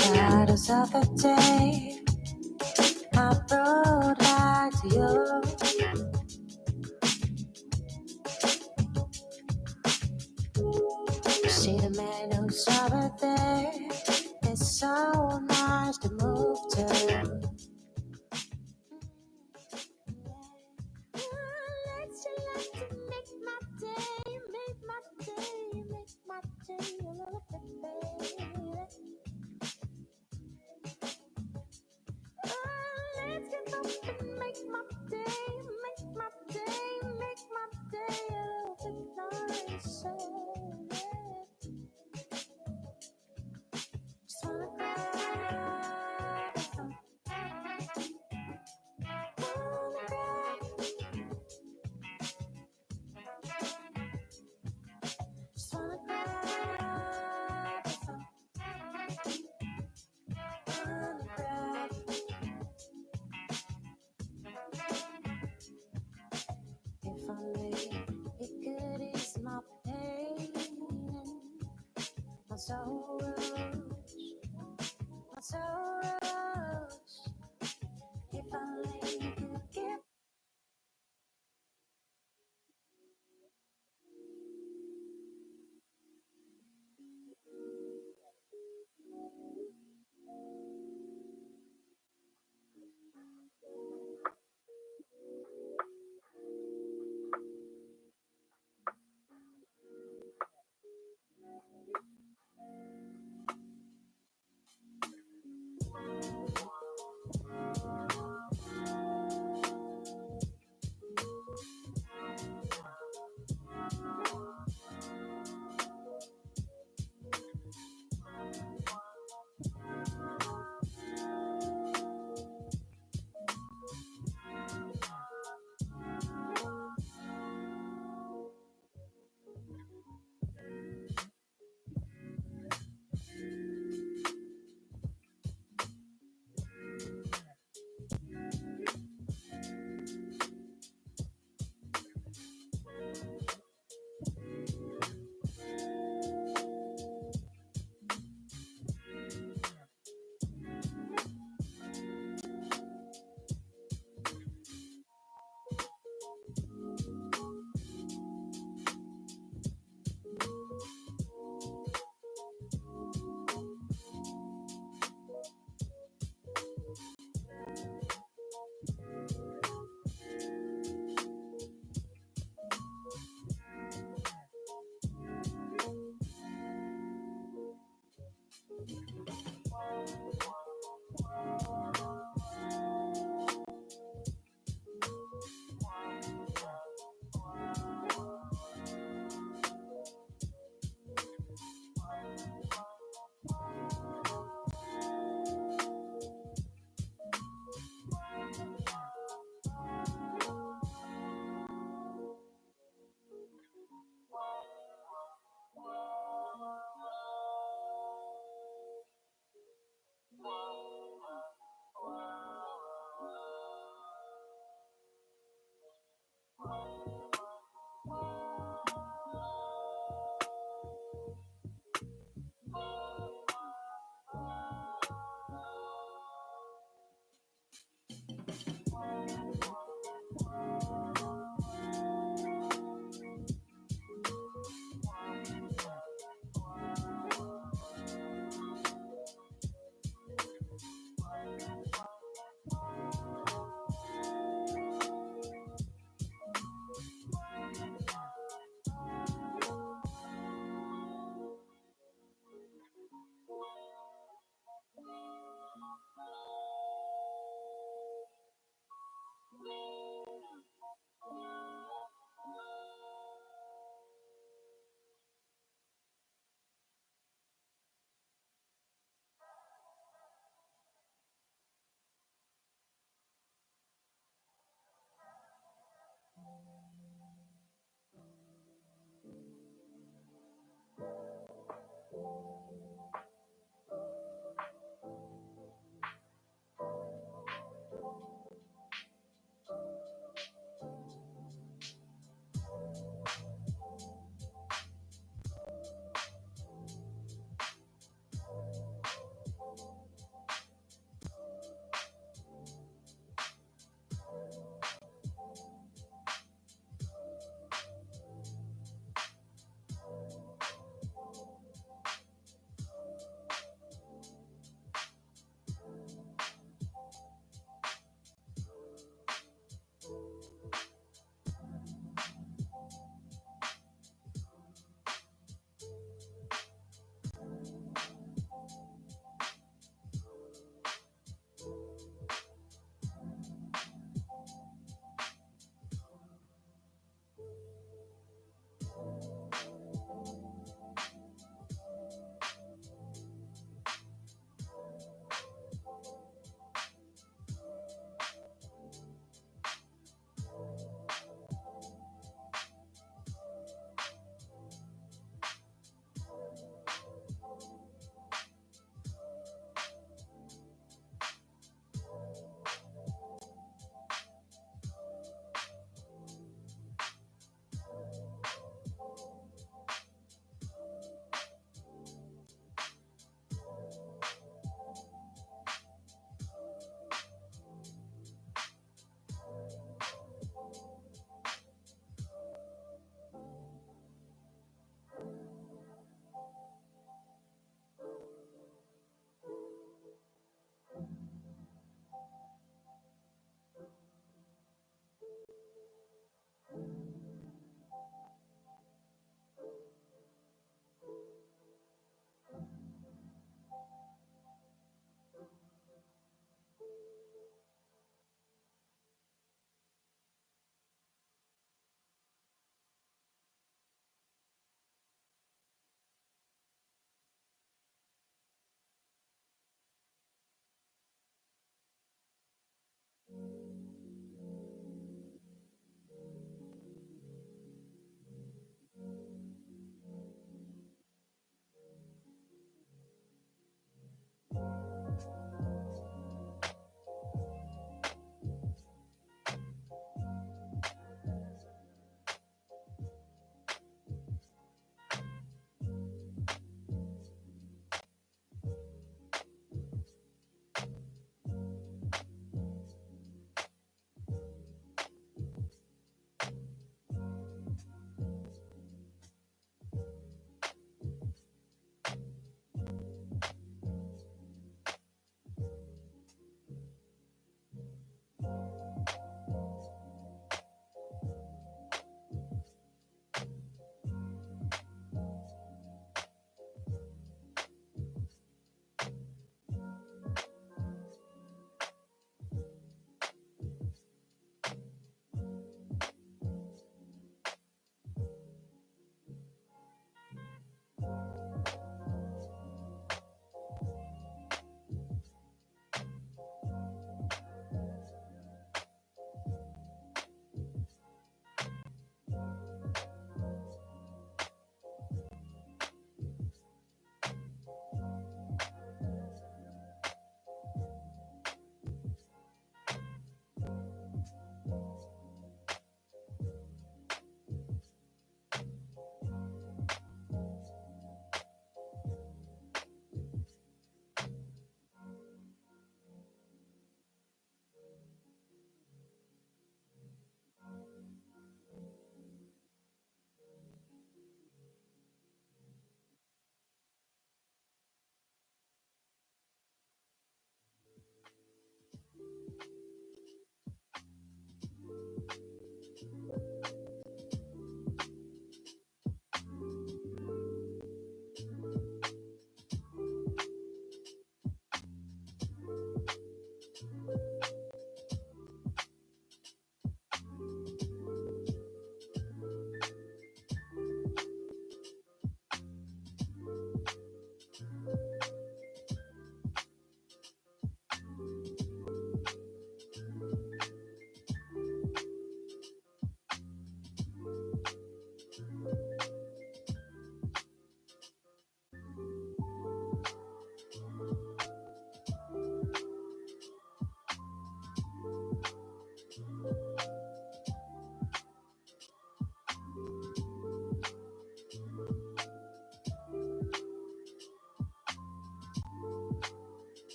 shadows of the day, I brought light to you. You see the man who's over there, it's so nice to move to. Let's like to make my day, make my day, make my day a little bit better. Let's get up and make my day, make my day, make my day a little bit nicer. Just wanna grab some, wanna grab, just wanna grab some, wanna grab. If only it could ease my pain, my sorrows, my sorrows. If only you could give.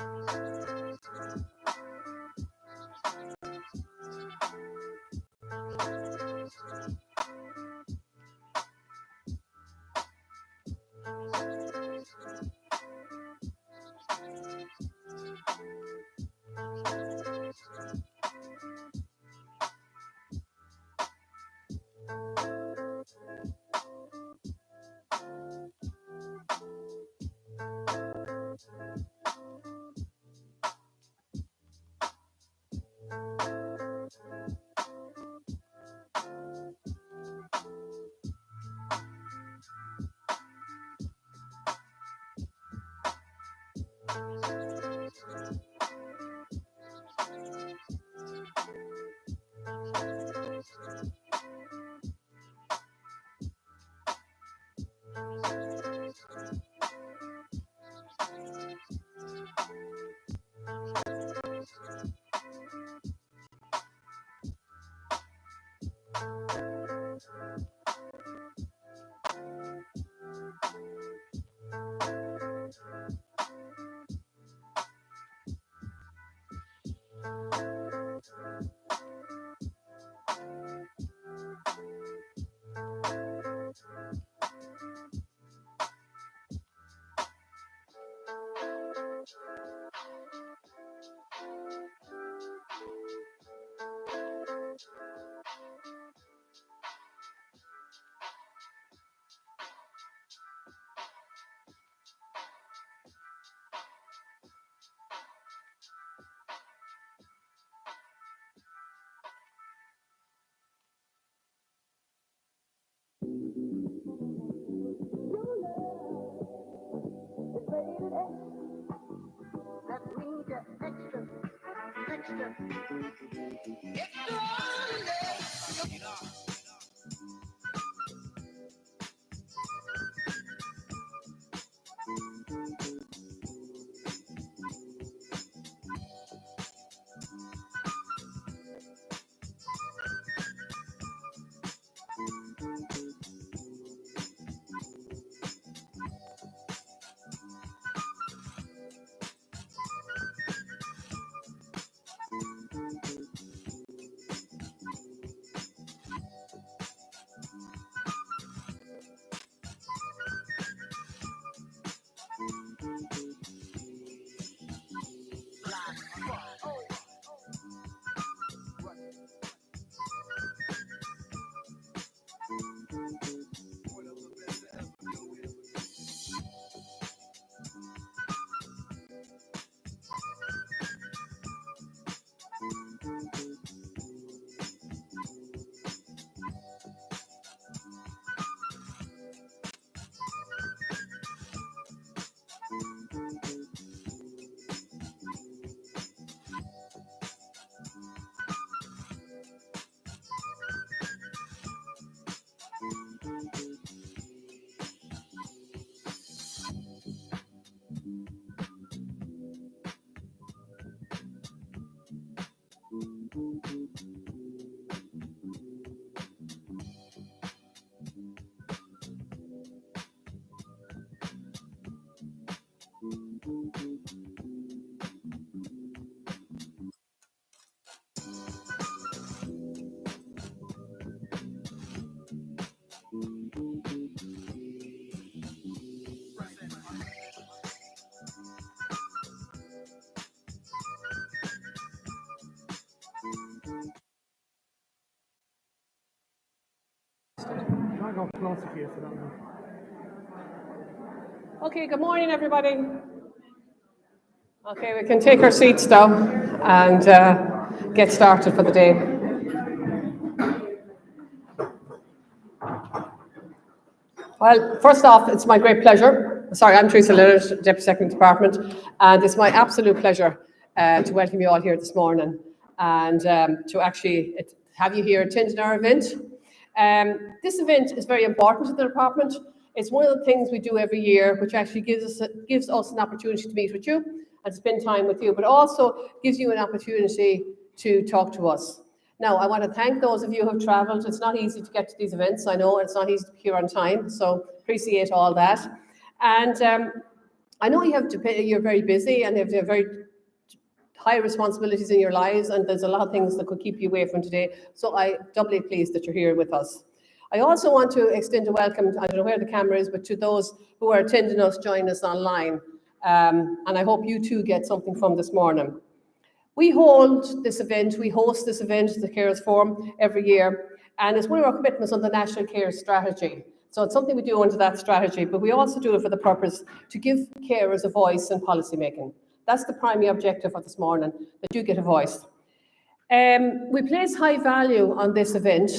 That means you're extra, extra. Okay, good morning, everybody. Okay, we can take our seats now and get started for the day. Well, first off, it's my great pleasure. Sorry, I'm Teresa Lillard, Deputy Secretary Department, and it's my absolute pleasure to welcome you all here this morning and to actually have you here attending our event. This event is very important to the department. It's one of the things we do every year, which actually gives us an opportunity to meet with you and spend time with you, but also gives you an opportunity to talk to us. Now, I want to thank those of you who have travelled. It's not easy to get to these events. I know it's not easy to be here on time, so appreciate all that. And I know you're very busy and you have very high responsibilities in your lives, and there's a lot of things that could keep you away from today. So I'm doubly pleased that you're here with us. I also want to extend a welcome, I don't know where the camera is, but to those who are attending us, join us online. And I hope you too get something from this morning. We host this event, the Carers Forum, every year, and it's one of our commitments on the National Care Strategy. So it's something we do under that strategy, but we also do it for the purpose to give carers a voice in policy making. That's the primary objective of this morning, that you get a voice. We place high value on this event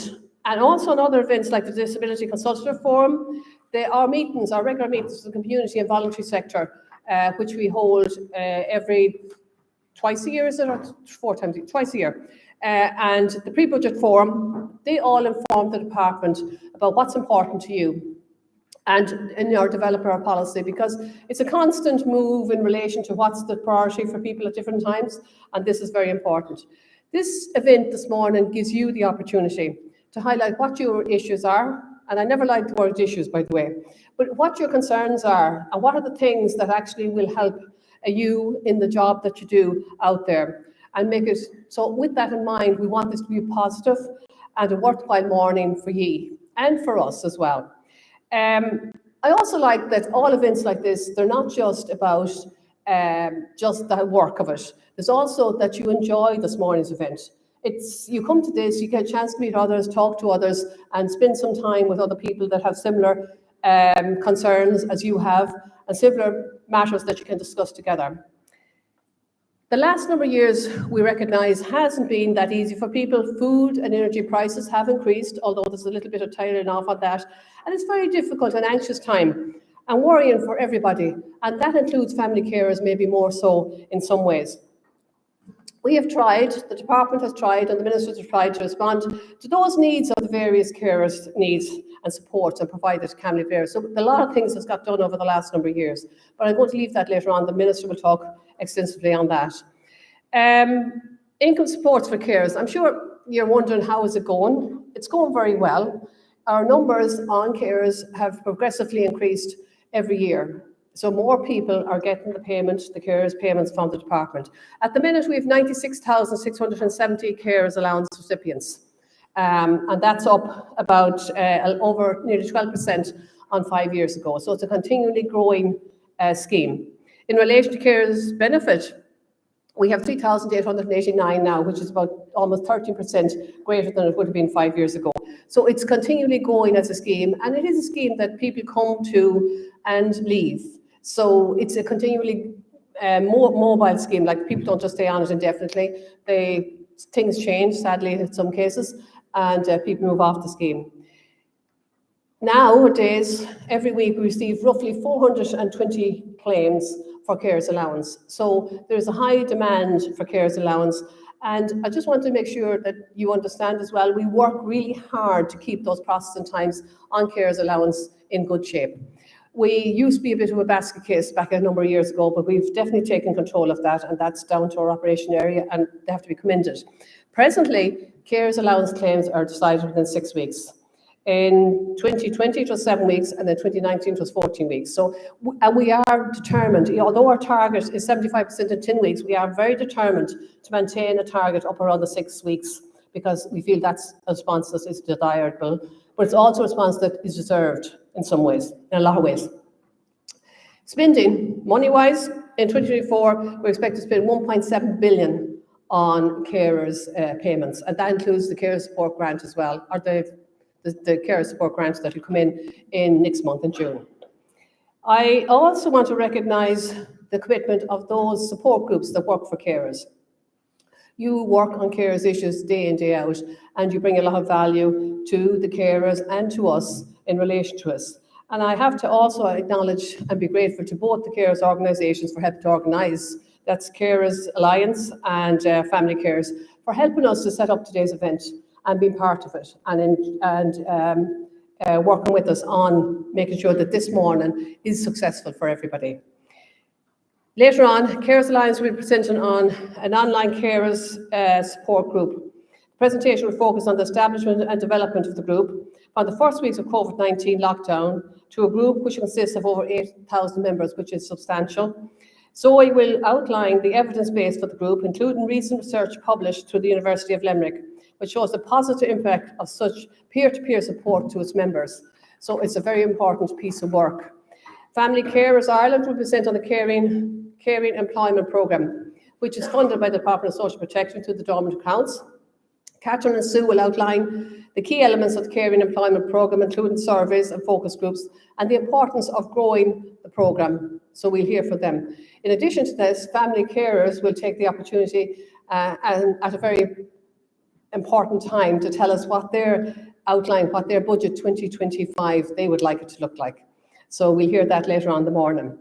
and also on other events like the Disability Consultative Forum. Our regular meetings in the community and voluntary sector, which we hold every twice a year, is it, or 4 times? Twice a year. And the pre-budget forum, they all inform the department about what's important to you and in our developer policy, because it's a constant move in relation to what's the priority for people at different times, and this is very important. This event this morning gives you the opportunity to highlight what your issues are, and I never like the word issues, by the way, but what your concerns are and what are the things that actually will help you in the job that you do out there, and make it, so with that in mind, we want this to be a positive and a worthwhile morning for you and for us as well. I also like that all events like this, they're not just about just the work of it. There's also that you enjoy this morning's event. You come to this, you get a chance to meet others, talk to others, and spend some time with other people that have similar concerns as you have, and similar matters that you can discuss together. The last number of years, we recognise, hasn't been that easy for people. Food and energy prices have increased, although there's a little bit of tailing off on that. And it's very difficult and anxious time and worrying for everybody. And that includes family carers, maybe more so in some ways. We have tried, the department has tried, and the ministers have tried to respond to those needs of the various carers' needs and support and provide it to family carers. So a lot of things has got done over the last number of years. But I'm going to leave that later on. The minister will talk extensively on that. Income supports for carers. I'm sure you're wondering, how is it going? It's going very well. Our numbers on carers have progressively increased every year. So more people are getting the carers payments from the department. At the minute, we have 96,670 carers allowance recipients. And that's up about over nearly 12% on 5 years ago. So it's a continually growing scheme. In relation to carers benefit, we have 3,889 now, which is about almost 13% greater than it would have been 5 years ago. So it's continually growing as a scheme, and it is a scheme that people come to and leave. So it's a continually more mobile scheme, like people don't just stay on it indefinitely. Things change, sadly, in some cases, and people move off the scheme. Nowadays, every week we receive roughly 420 claims for carers allowance. So there's a high demand for carers allowance. And I just want to make sure that you understand as well, we work really hard to keep those processing times on carers allowance in good shape. We used to be a bit of a basket case back a number of years ago, but we've definitely taken control of that, and that's down to our operation area, and they have to be commended. Presently, carers allowance claims are decided within 6 weeks. In 2020, it was 7 weeks, and in 2019, it was 14 weeks. So, and we are determined, although our target is 75% in 10 weeks, we are very determined to maintain a target up around the 6 weeks, because we feel that's a response that is desirable, but it's also a response that is deserved in some ways, in a lot of ways. Spending, money-wise, in 2024, we expect to spend 1.7 billion on carers payments, and that includes the Care Support Grant as well, or the Care Support Grant that will come in next month in June. I also want to recognise the commitment of those support groups that work for carers. You work on carers issues day in, day out, and you bring a lot of value to the carers and to us in relation to us. And I have to also acknowledge and be grateful to both the carers organisations for helping to organise, that's Carers Alliance and Family Carers, for helping us to set up today's event and being part of it, and working with us on making sure that this morning is successful for everybody. Later on, Carers Alliance will be presenting on an online carers support group. The presentation will focus on the establishment and development of the group. On the first weeks of COVID-19 lockdown, to a group which consists of over 8,000 members, which is substantial. Zoe will outline the evidence base for the group, including recent research published through the University of Limerick, which shows the positive impact of such peer-to-peer support to its members. So it's a very important piece of work. Family Carers Ireland will present on the Caring Employment Programme, which is funded by the Department of Social Protection through the dormant accounts. Catherine and Sue will outline the key elements of the Caring Employment Programme, including surveys and focus groups, and the importance of growing the programme. So we'll hear from them. In addition to this, family carers will take the opportunity and at a very important time to tell us what their outline, what their budget 2025 they would like it to look like. So we'll hear that later on in the morning.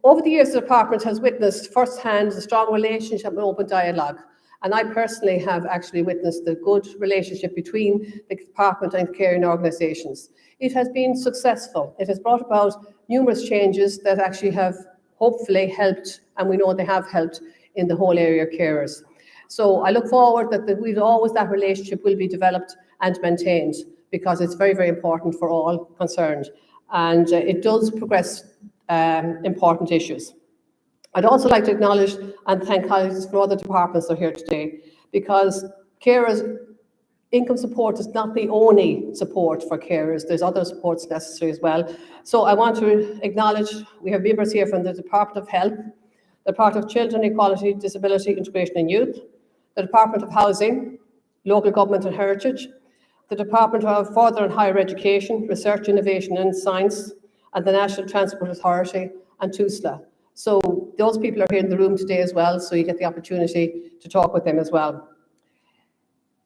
Over the years, the department has witnessed firsthand the strong relationship and open dialogue. And I personally have actually witnessed the good relationship between the department and caring organisations. It has been successful. It has brought about numerous changes that actually have hopefully helped, and we know they have helped in the whole area of carers. So I look forward that that relationship will be developed and maintained, because it's very, very important for all concerned. And it does progress important issues. I'd also like to acknowledge and thank colleagues from other departments that are here today, because carers income support is not the only support for carers. There's other supports necessary as well. So I want to acknowledge we have members here from the Department of Health, the Department of Children, Equality, Disability, Integration and Youth, the Department of Housing, Local Government and Heritage, the Department of Further and Higher Education, Research, Innovation and Science, and the National Transport Authority, and TUSLA. So those people are here in the room today as well, so you get the opportunity to talk with them as well.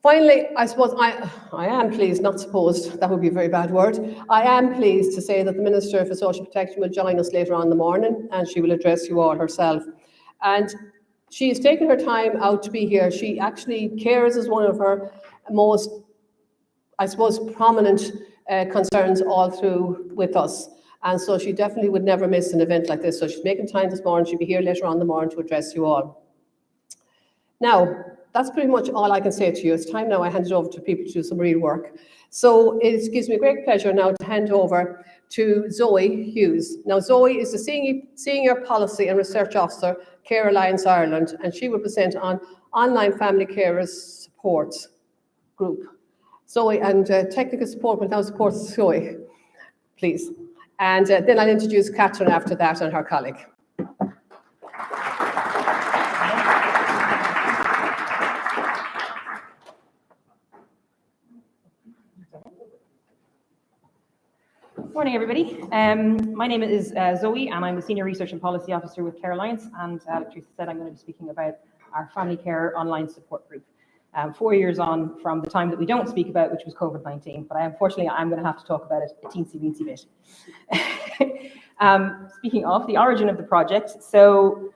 Finally, I suppose I am pleased, not supposed, that would be a very bad word. I am pleased to say that the Minister for Social Protection will join us later on in the morning, and she will address you all herself. And she has taken her time out to be here. She actually cares as one of her most, I suppose, prominent concerns all through with us. And so she definitely would never miss an event like this. So she's making time this morning. She'll be here later on in the morning to address you all. Now, that's pretty much all I can say to you. It's time now I hand it over to people to do some real work. So it gives me great pleasure now to hand over to Zoe Hughes. Now, Zoe is the Senior Policy and Research Officer, Care Alliance Ireland, and she will present on online family carers support group. Zoe, and technical support will now support Zoe, please. And then I'll introduce Catherine after that and her colleague. Morning, everybody. My name is Zoe, and I'm the Senior Research and Policy Officer with Care Alliance. And like Teresa said, I'm going to be speaking about our family care online support group. 4 years on from the time that we don't speak about, which was COVID-19, but unfortunately I'm going to have to talk about it a teensy-weensy bit. Speaking of the origin of the project, so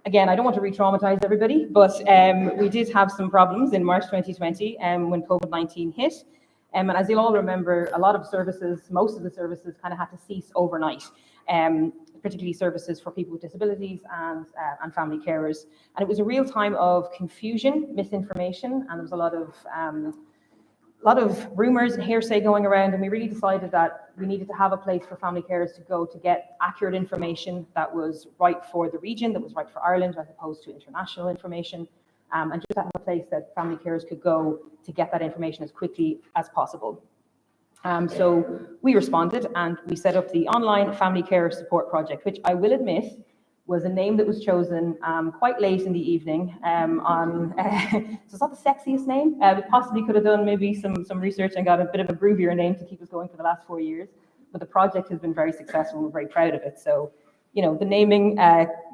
again, I don't want to re-traumatize everybody, but we did have some problems in March 2020 when COVID-19 hit. And as you'll all remember, a lot of services, most of the services kind of had to cease overnight, particularly services for people with disabilities and family carers. And it was a real time of confusion, misinformation, and there was a lot of rumors and hearsay going around. And we really decided that we needed to have a place for family carers to go to get accurate information that was right for the region, that was right for Ireland, as opposed to international information. And just to have a place that family carers could go to get that information as quickly as possible. So we responded and we set up the Online Family Care Support Project, which I will admit was a name that was chosen quite late in the evening. So it's not the sexiest name. We possibly could have done maybe some research and got a bit of a groovier name to keep us going for the last 4 years. But the project has been very successful. We're very proud of it. So, you know, the naming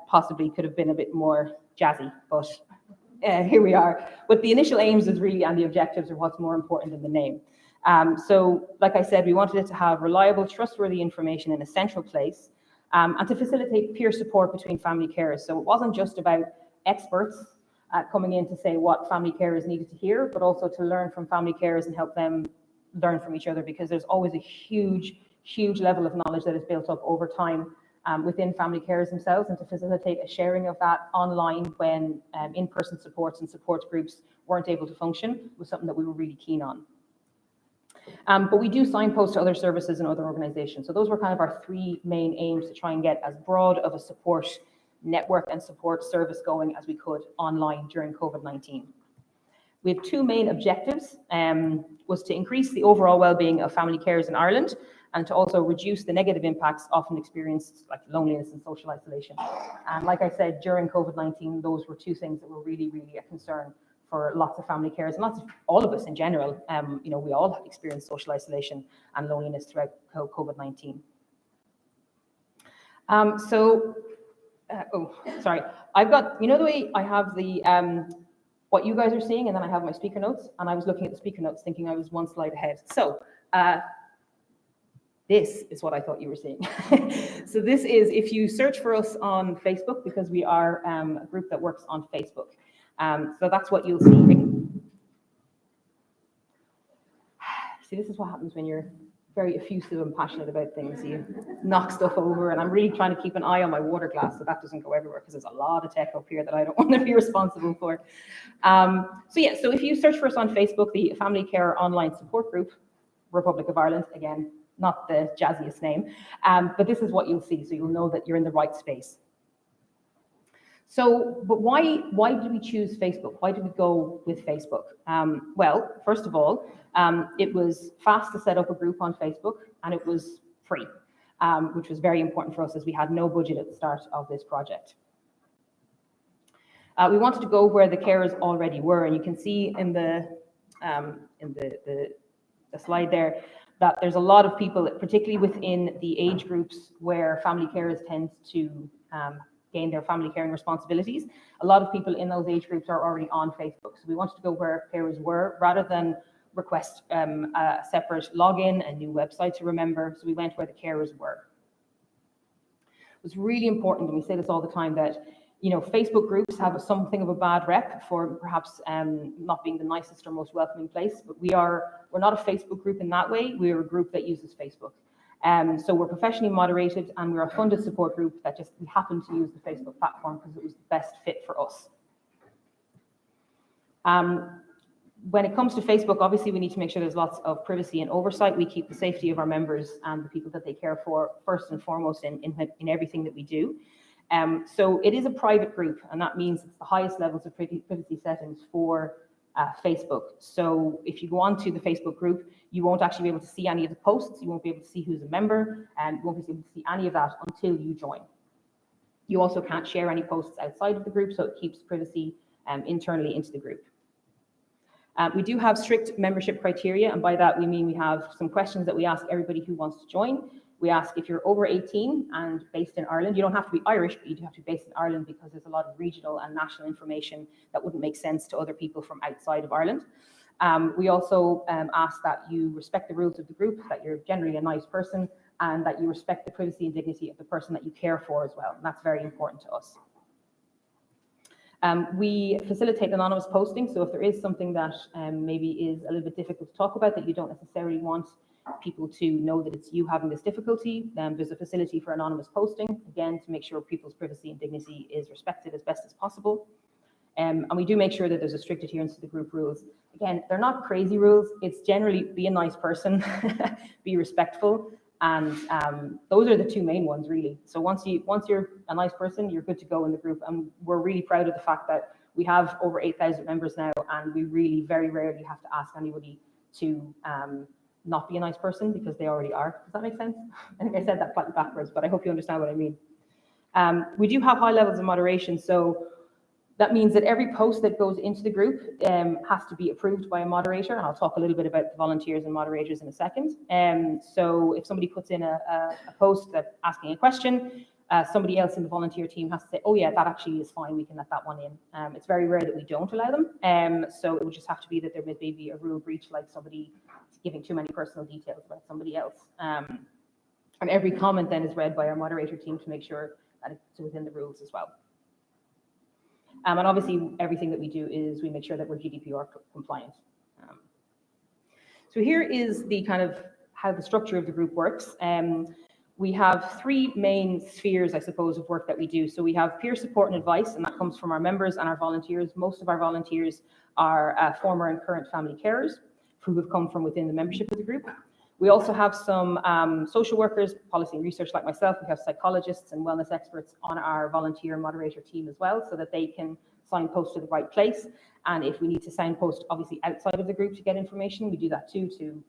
possibly could have been a bit more jazzy, but here we are. But the initial aims is really, and the objectives are what's more important than the name. So, like I said, we wanted it to have reliable, trustworthy information in a central place, and to facilitate peer support between family carers. So it wasn't just about experts coming in to say what family carers needed to hear, but also to learn from family carers and help them learn from each other, because there's always a huge level of knowledge that is built up over time within family carers themselves, and to facilitate a sharing of that online when in-person supports and support groups weren't able to function was something that we were really keen on. But we do signpost to other services and other organizations. So those were kind of our three main aims, to try and get as broad of a support network and support service going as we could online during COVID-19. We have two main objectives, was to increase the overall well-being of family carers in Ireland, and to also reduce the negative impacts often experienced, like loneliness and social isolation. And like I said, during COVID-19, those were two things that were really, really a concern for lots of family carers and lots of all of us in general. You know, we all have experienced social isolation and loneliness throughout COVID-19. Sorry, I've got, you know, the way I have the what you guys are seeing, and then I have my speaker notes, and I was looking at the speaker notes thinking I was one slide ahead. So this is what I thought you were seeing. So this is, if you search for us on Facebook, because we are a group that works on Facebook. So that's what you'll see. See, this is what happens when you're very effusive and passionate about things. You knock stuff over, and I'm really trying to keep an eye on my water glass so that doesn't go everywhere, because there's a lot of tech up here that I don't want to be responsible for. So yeah, so if you search for us on Facebook, the Family Care Online Support Group, Republic of Ireland, again, not the jazziest name, but this is what you'll see, so you'll know that you're in the right space. So, but why did we choose Facebook? Why did we go with Facebook? Well, first of all, it was fast to set up a group on Facebook, and it was free, which was very important for us as we had no budget at the start of this project. We wanted to go where the carers already were, and you can see in the slide there that there's a lot of people, particularly within the age groups where family carers tend to gain their family caring responsibilities. A lot of people in those age groups are already on Facebook. So we wanted to go where carers were, rather than request a separate login, a new website to remember. So we went where the carers were. It was really important, and we say this all the time, that, you know, Facebook groups have something of a bad rep for perhaps not being the nicest or most welcoming place, but we're not a Facebook group in that way. We're a group that uses Facebook. So we're professionally moderated, and we're a funded support group that just, we happen to use the Facebook platform because it was the best fit for us. When it comes to Facebook, obviously we need to make sure there's lots of privacy and oversight. We keep the safety of our members and the people that they care for first and foremost in everything that we do. So it is a private group, and that means it's the highest levels of privacy settings for Facebook. So if you go onto the Facebook group, you won't actually be able to see any of the posts. You won't be able to see who's a member, and you won't be able to see any of that until you join. You also can't share any posts outside of the group, so it keeps privacy internally into the group. We do have strict membership criteria, and by that we mean we have some questions that we ask everybody who wants to join. We ask if you're over 18 and based in Ireland. You don't have to be Irish, but you do have to be based in Ireland, because there's a lot of regional and national information that wouldn't make sense to other people from outside of Ireland. We also ask that you respect the rules of the group, that you're generally a nice person, and that you respect the privacy and dignity of the person that you care for as well. And that's very important to us. We facilitate anonymous posting, so if there is something that maybe is a little bit difficult to talk about, that you don't necessarily want people to know that it's you having this difficulty, there's a facility for anonymous posting, again, to make sure people's privacy and dignity is respected as best as possible. And we do make sure that there's a strict adherence to the group rules. Again, they're not crazy rules. It's generally be a nice person, be respectful, and those are the two main ones, really. So once you're a nice person, you're good to go in the group. And we're really proud of the fact that we have over 8,000 members now, and we really very rarely have to ask anybody to not be a nice person, because they already are. Does that make sense? I think I said that slightly backwards, but I hope you understand what I mean. We do have high levels of moderation, so that means that every post that goes into the group has to be approved by a moderator, and I'll talk a little bit about the volunteers and moderators in a second. So if somebody puts in a post that's asking a question, somebody else in the volunteer team has to say, oh yeah, that actually is fine, we can let that one in. It's very rare that we don't allow them, so it would just have to be that there may be a rule breach, like somebody giving too many personal details about somebody else. And every comment then is read by our moderator team to make sure that it's within the rules as well. And obviously everything that we do is we make sure that we're GDPR compliant. So here is the kind of how the structure of the group works. We have three main spheres, I suppose, of work that we do. So we have peer support and advice, and that comes from our members and our volunteers. Most of our volunteers are former and current family carers. who have come from within the membership of the group. We also have some social workers, policy and research like myself. We have psychologists and wellness experts on our volunteer moderator team as well, so that they can signpost to the right place. And if we need to signpost, obviously, outside of the group to get information, we do that too, to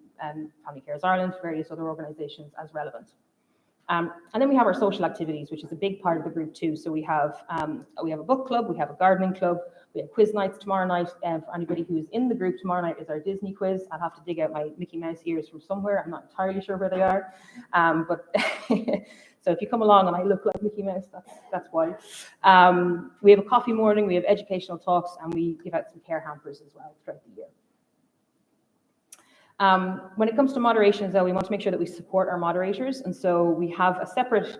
Family Carers Ireland, various other organisations as relevant. And then we have our social activities, which is a big part of the group too. So we have a book club, we have a gardening club, we have quiz nights tomorrow night. For anybody who is in the group, tomorrow night is our Disney quiz. I'll have to dig out my Mickey Mouse ears from somewhere. I'm not entirely sure where they are. But so if you come along and I look like Mickey Mouse, that's why. We have a coffee morning, we have educational talks, and we give out some care hampers as well throughout the year. When it comes to moderations, though, we want to make sure that we support our moderators. And so we have a separate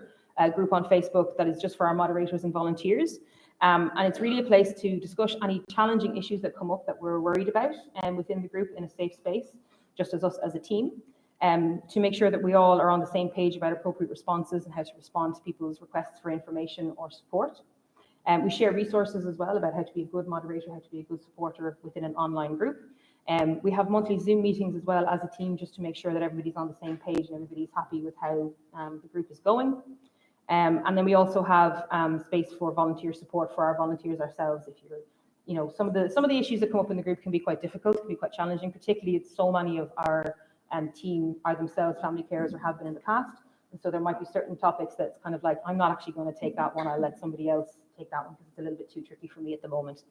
group on Facebook that is just for our moderators and volunteers. And it's really a place to discuss any challenging issues that come up that we're worried about within the group in a safe space, just as us as a team, to make sure that we all are on the same page about appropriate responses and how to respond to people's requests for information or support. We share resources as well about how to be a good moderator, how to be a good supporter within an online group. We have monthly Zoom meetings as well as a team, just to make sure that everybody's on the same page and everybody's happy with how the group is going. And then we also have space for volunteer support for our volunteers ourselves. If you're, some of the issues that come up in the group can be quite difficult, can be quite challenging, particularly if so many of our team are themselves family carers or have been in the past. And so there might be certain topics that's kind of like, I'm not actually going to take that one. I'll let somebody else take that one because it's a little bit too tricky for me at the moment.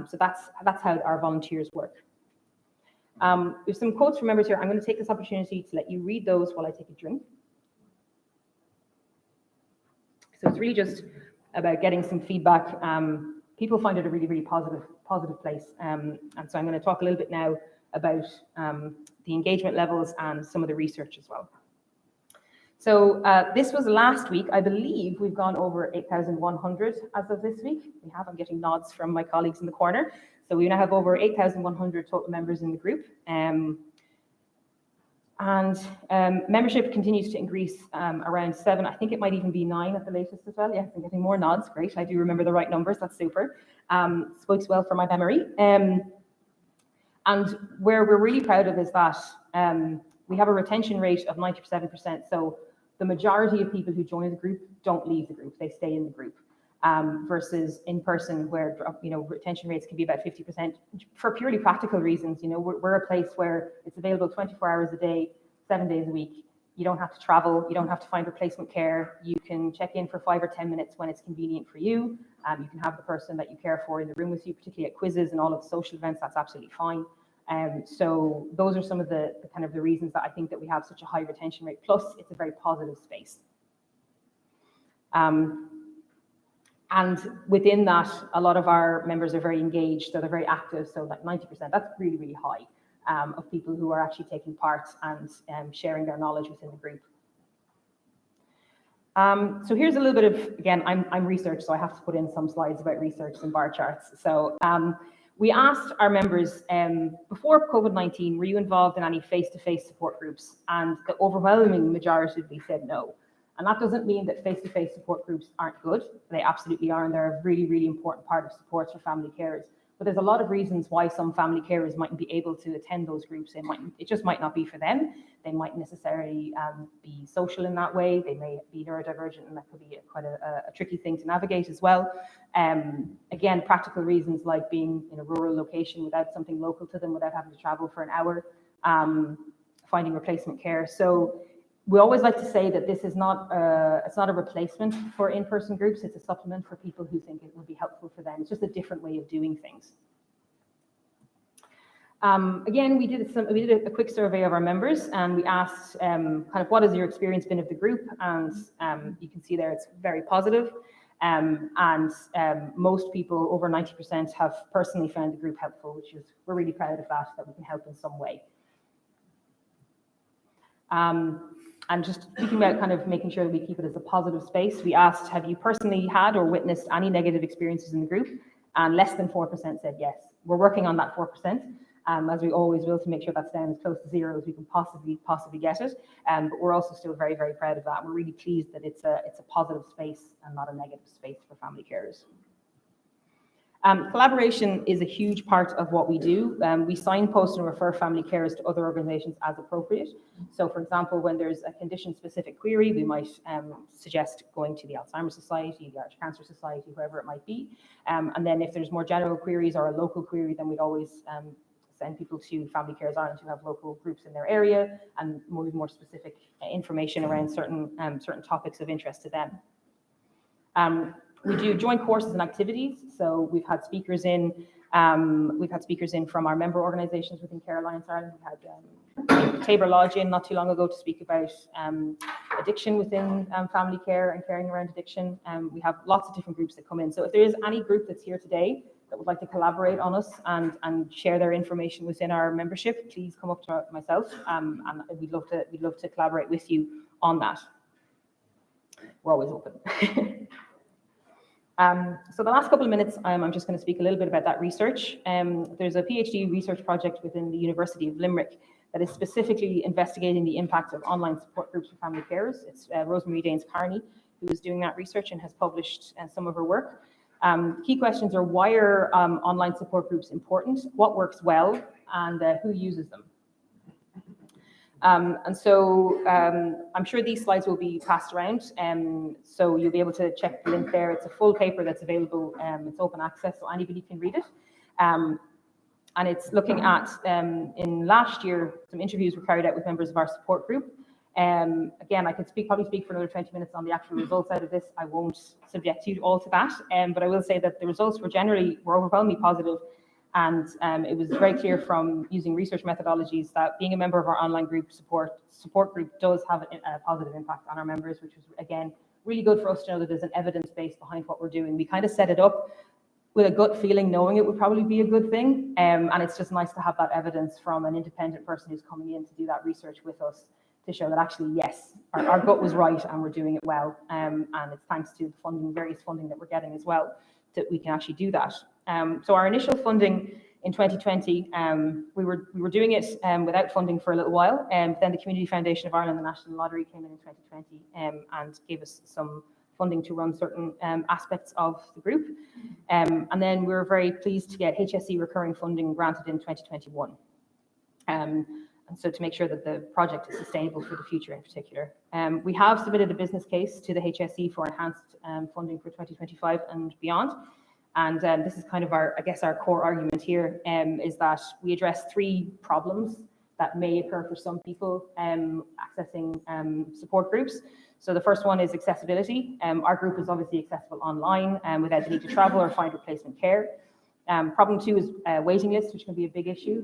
So that's how our volunteers work. There's some quotes from members here. I'm going to take this opportunity to let you read those while I take a drink. So it's really just about getting some feedback. People find it a really, really positive place. And so I'm going to talk a little bit now about the engagement levels and some of the research as well. So this was last week. I believe we've gone over 8,100 as of this week. We have. I'm getting nods from my colleagues in the corner. So we now have over 8,100 total members in the group. Membership continues to increase around 7. I think it might even be 9 at the latest as well. Yes, I'm getting more nods. Great. I do remember the right numbers. That's super. Speaks well for my memory. And where we're really proud of is that we have a retention rate of 97%. So the majority of people who join the group don't leave the group. They stay in the group. Versus in person, where retention rates can be about 50% for purely practical reasons. We're a place where it's available 24 hours a day, 7 days a week. You don't have to travel. You don't have to find replacement care. You can check in for 5 or 10 minutes when it's convenient for you. You can have the person that you care for in the room with you, particularly at quizzes and all of the social events. That's absolutely fine. So those are some of the kind of the reasons that I think that we have such a high retention rate. Plus, it's a very positive space. And within that, a lot of our members are very engaged, so they're very active. So like 90%, that's really, really high of people who are actually taking part and sharing their knowledge within the group. So here's a little bit of, again, I'm research, so I have to put in some slides about research and bar charts. So we asked our members before COVID-19, were you involved in any face-to-face support groups? And the overwhelming majority said no. And that doesn't mean that face-to-face support groups aren't good. They absolutely are, and they're a really, really important part of support for family carers. But there's a lot of reasons why some family carers mightn't be able to attend those groups. It just might not be for them. They might necessarily be social in that way. They may be neurodivergent, and that could be quite a tricky thing to navigate as well. Again, practical reasons like being in a rural location without something local to them, without having to travel for an hour, finding replacement care. So we always like to say that this is not it's not a replacement for in-person groups. It's a supplement for people who think it would be helpful for them. It's just a different way of doing things. Again, we did a quick survey of our members, and we asked kind of what has your experience been of the group, and you can see there it's very positive. Most people, over 90%, have personally found the group helpful, which is, we're really proud of that we can help in some way. And just thinking about kind of making sure that we keep it as a positive space, we asked, have you personally had or witnessed any negative experiences in the group? And less than 4% said yes. We're working on that 4%, as we always will, to make sure that's down as close to 0 as we can possibly get it. But we're also still very, very proud of that. We're really pleased that it's a positive space and not a negative space for family carers. Collaboration is a huge part of what we do. We signpost and refer family carers to other organizations as appropriate. So for example, when there's a condition-specific query, we might suggest going to the Alzheimer's Society, the Irish Cancer Society, whoever it might be. And then if there's more general queries or a local query, then we'd always send people to Family Carers Ireland who have local groups in their area and more specific information around certain topics of interest to them. We do joint courses and activities. So we've had speakers in from our member organisations within Care Alliance Ireland. We had Tabor Lodge in not too long ago to speak about addiction within family care and caring around addiction. We have lots of different groups that come in. So if there is any group that's here today that would like to collaborate on us and share their information within our membership, please come up to myself, and we'd love to collaborate with you on that. We're always open. So the last couple of minutes, I'm just going to speak a little bit about that research. There's a PhD research project within the University of Limerick that is specifically investigating the impact of online support groups for family carers. It's Rosemary Daines Carney who is doing that research and has published some of her work. Key questions are: why are online support groups important? What works well? And who uses them? And so I'm sure these slides will be passed around, so you'll be able to check the link there. It's a full paper that's available. It's open access, so anybody can read it. And it's looking at, in last year, some interviews were carried out with members of our support group. Again, I could probably speak for another 20 minutes on the actual results out of this. I won't subject you all to that, but I will say that the results were overwhelmingly positive. And it was very clear from using research methodologies that being a member of our online group support group does have a positive impact on our members, which was, again, really good for us to know that there's an evidence base behind what we're doing. We kind of set it up with a gut feeling, knowing it would probably be a good thing. And it's just nice to have that evidence from an independent person who's coming in to do that research with us to show that actually, yes, our gut was right and we're doing it well. And it's thanks to various funding that we're getting as well, that we can actually do that. So our initial funding in 2020, we were doing it without funding for a little while, and then the Community Foundation of Ireland, the National Lottery, came in 2020 and gave us some funding to run certain aspects of the group. And then we were very pleased to get HSE recurring funding granted in 2021. And so to make sure that the project is sustainable for the future in particular. We have submitted a business case to the HSE for enhanced funding for 2025 and beyond. And this is kind of our core argument here, is that we address 3 problems that may occur for some people accessing support groups. So the first one is accessibility. Our group is obviously accessible online without the need to travel or find replacement care. Problem 2 is waiting lists, which can be a big issue.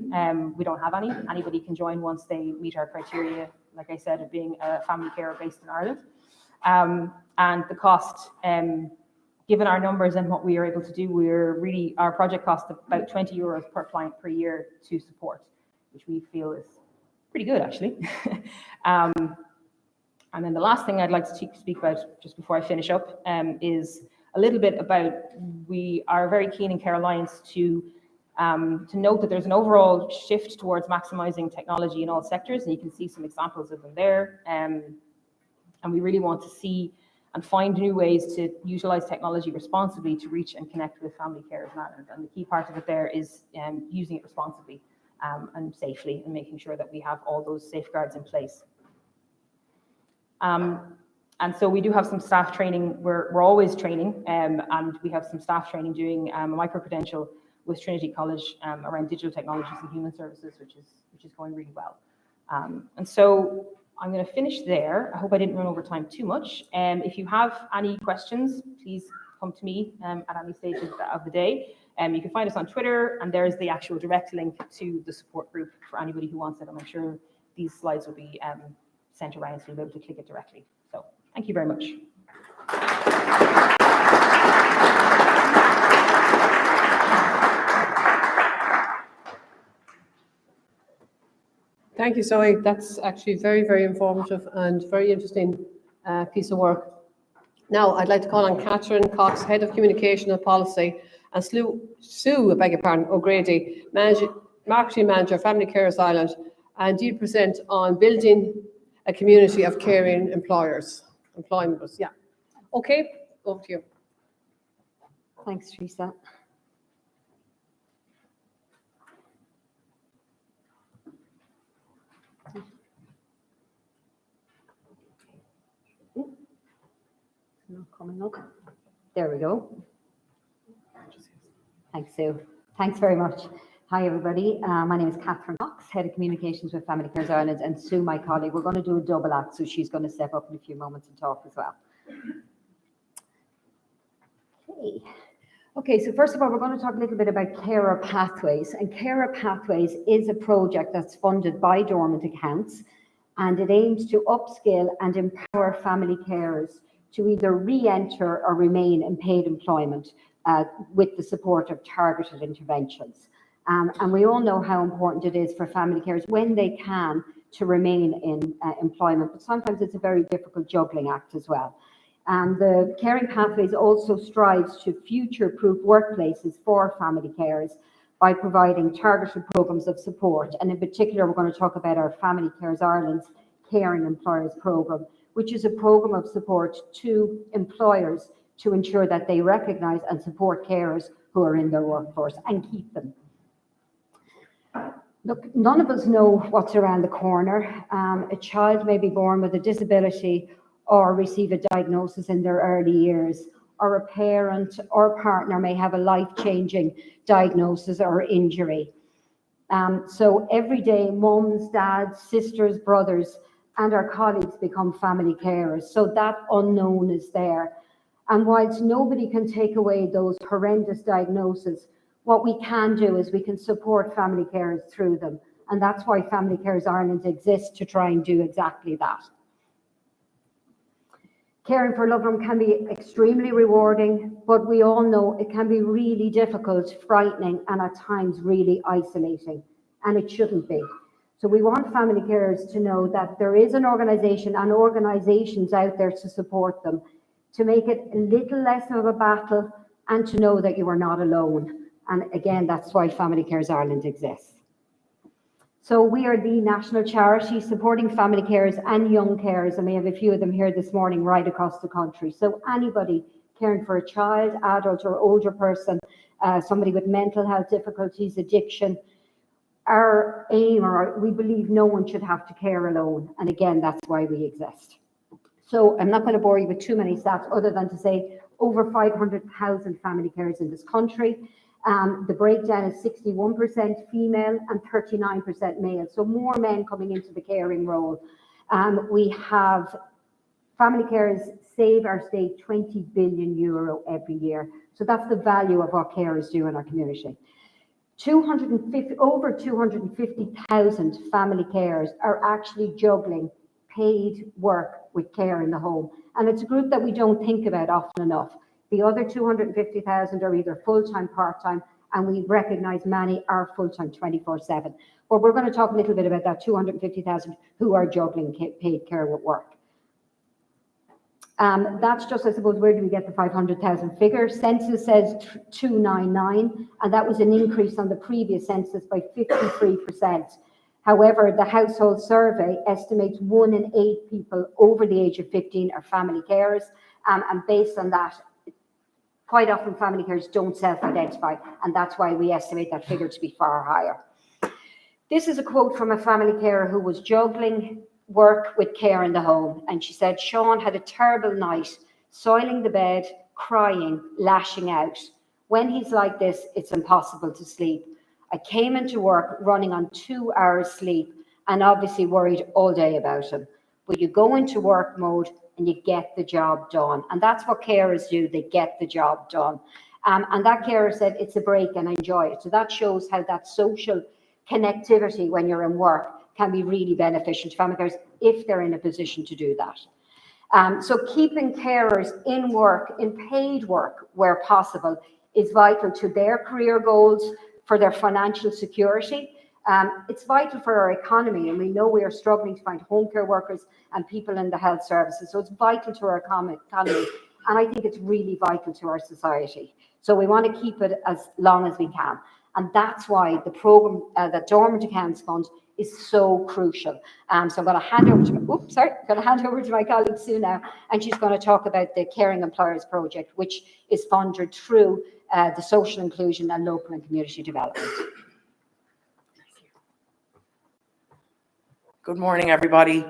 We don't have any. Anybody can join once they meet our criteria, like I said, of being a family carer based in Ireland. And the cost, given our numbers and what we are able to do, our project costs about €20 per client per year to support, which we feel is pretty good, actually. And then the last thing I'd like to speak about just before I finish up is a little bit about, we are very keen in Care Alliance to note that there's an overall shift towards maximizing technology in all sectors, and you can see some examples of them there. And we really want to see and find new ways to utilize technology responsibly to reach and connect with family carers in Ireland. And the key part of it there is using it responsibly and safely, and making sure that we have all those safeguards in place. And so we do have some staff training. We're always training, and we have some staff training doing a micro-credential with Trinity College around digital technologies and human services, which is going really well. And so I'm going to finish there. I hope I didn't run over time too much. If you have any questions, please come to me at any stage of the day. You can find us on Twitter, and there's the actual direct link to the support group for anybody who wants it. And I'm sure these slides will be sent around, so you'll be able to click it directly. So thank you very much. Thank you, Zoe. That's actually very, very informative and very interesting piece of work. Now, I'd like to call on Catherine Cox, Head of Communication and Policy, and Sue O'Grady, Marketing Manager, Family Carers Ireland, and you present on building a community of caring employment. Yeah. Okay, over to you. Thanks, Teresa. not coming up. There we go. Thanks, Sue. Thanks very much. Hi, everybody. My name is Catherine Cox, Head of Communications with Family Cares Ireland, and Sue, my colleague. We're going to do a double act, so she's going to step up in a few moments and talk as well. Okay, so first of all, we're going to talk a little bit about Carer Pathways. And Carer Pathways is a project that's funded by Dormant Accounts, and it aims to upskill and empower family carers to either re-enter or remain in paid employment with the support of targeted interventions. And we all know how important it is for family carers when they can to remain in employment, but sometimes it's a very difficult juggling act as well. The Caring Pathways also strives to future-proof workplaces for family carers by providing targeted programs of support. And in particular, we're going to talk about our Family Carers Ireland's Caring Employers Programme, which is a programme of support to employers to ensure that they recognise and support carers who are in their workforce and keep them. Look, none of us know what's around the corner. A child may be born with a disability or receive a diagnosis in their early years, or a parent or partner may have a life-changing diagnosis or injury. So every day, mums, dads, sisters, brothers, and our colleagues become family carers. So that unknown is there. And whilst nobody can take away those horrendous diagnoses, what we can do is we can support family carers through them. And that's why Family Carers Ireland exists, to try and do exactly that. Caring for a loved one can be extremely rewarding, but we all know it can be really difficult, frightening, and at times really isolating, and it shouldn't be. So we want family carers to know that there is an organisation and organisations out there to support them, to make it a little less of a battle, and to know that you are not alone. And again, that's why Family Carers Ireland exists. So we are the national charity supporting family carers and young carers, and we have a few of them here this morning right across the country. So anybody caring for a child, adult or older person, somebody with mental health difficulties, addiction, our aim, or we believe no one should have to care alone. And again, that's why we exist. So I'm not going to bore you with too many stats other than to say over 500,000 family carers in this country. The breakdown is 61% female and 39% male. So more men coming into the caring role. We have family carers save our state €20 billion every year. So that's the value of what carers do in our community. Over 250,000 family carers are actually juggling paid work with care in the home. And it's a group that we don't think about often enough. The other 250,000 are either full-time, part-time, and we recognise many are full-time 24/7. But we're going to talk a little bit about that 250,000 who are juggling paid care with work. That's just, I suppose, where do we get the 500,000 figure? Census says 299, and that was an increase on the previous census by 53%. However, the household survey estimates 1 in 8 people over the age of 15 are family carers, and based on that, quite often family carers don't self-identify, and that's why we estimate that figure to be far higher. This is a quote from a family carer who was juggling work with care in the home, and she said, "Sean had a terrible night, soiling the bed, crying, lashing out. When he's like this, it's impossible to sleep. I came into work running on 2 hours sleep and obviously worried all day about him. But you go into work mode and you get the job done." And that's what carers do, they get the job done. And that carer said, "It's a break and I enjoy it." So that shows how that social connectivity when you're in work can be really beneficial to family carers if they're in a position to do that. So keeping carers in work, in paid work where possible, is vital to their career goals, for their financial security. It's vital for our economy, and we know we are struggling to find home care workers and people in the health services. So it's vital to our economy, and I think it's really vital to our society. So we want to keep it as long as we can. And that's why the programme that Dormant Accounts Fund is so crucial. So I'm going to hand over to my colleague Sue now, and she's going to talk about the Caring Employers Project, which is funded through the social inclusion and local and community development. Good morning, everybody.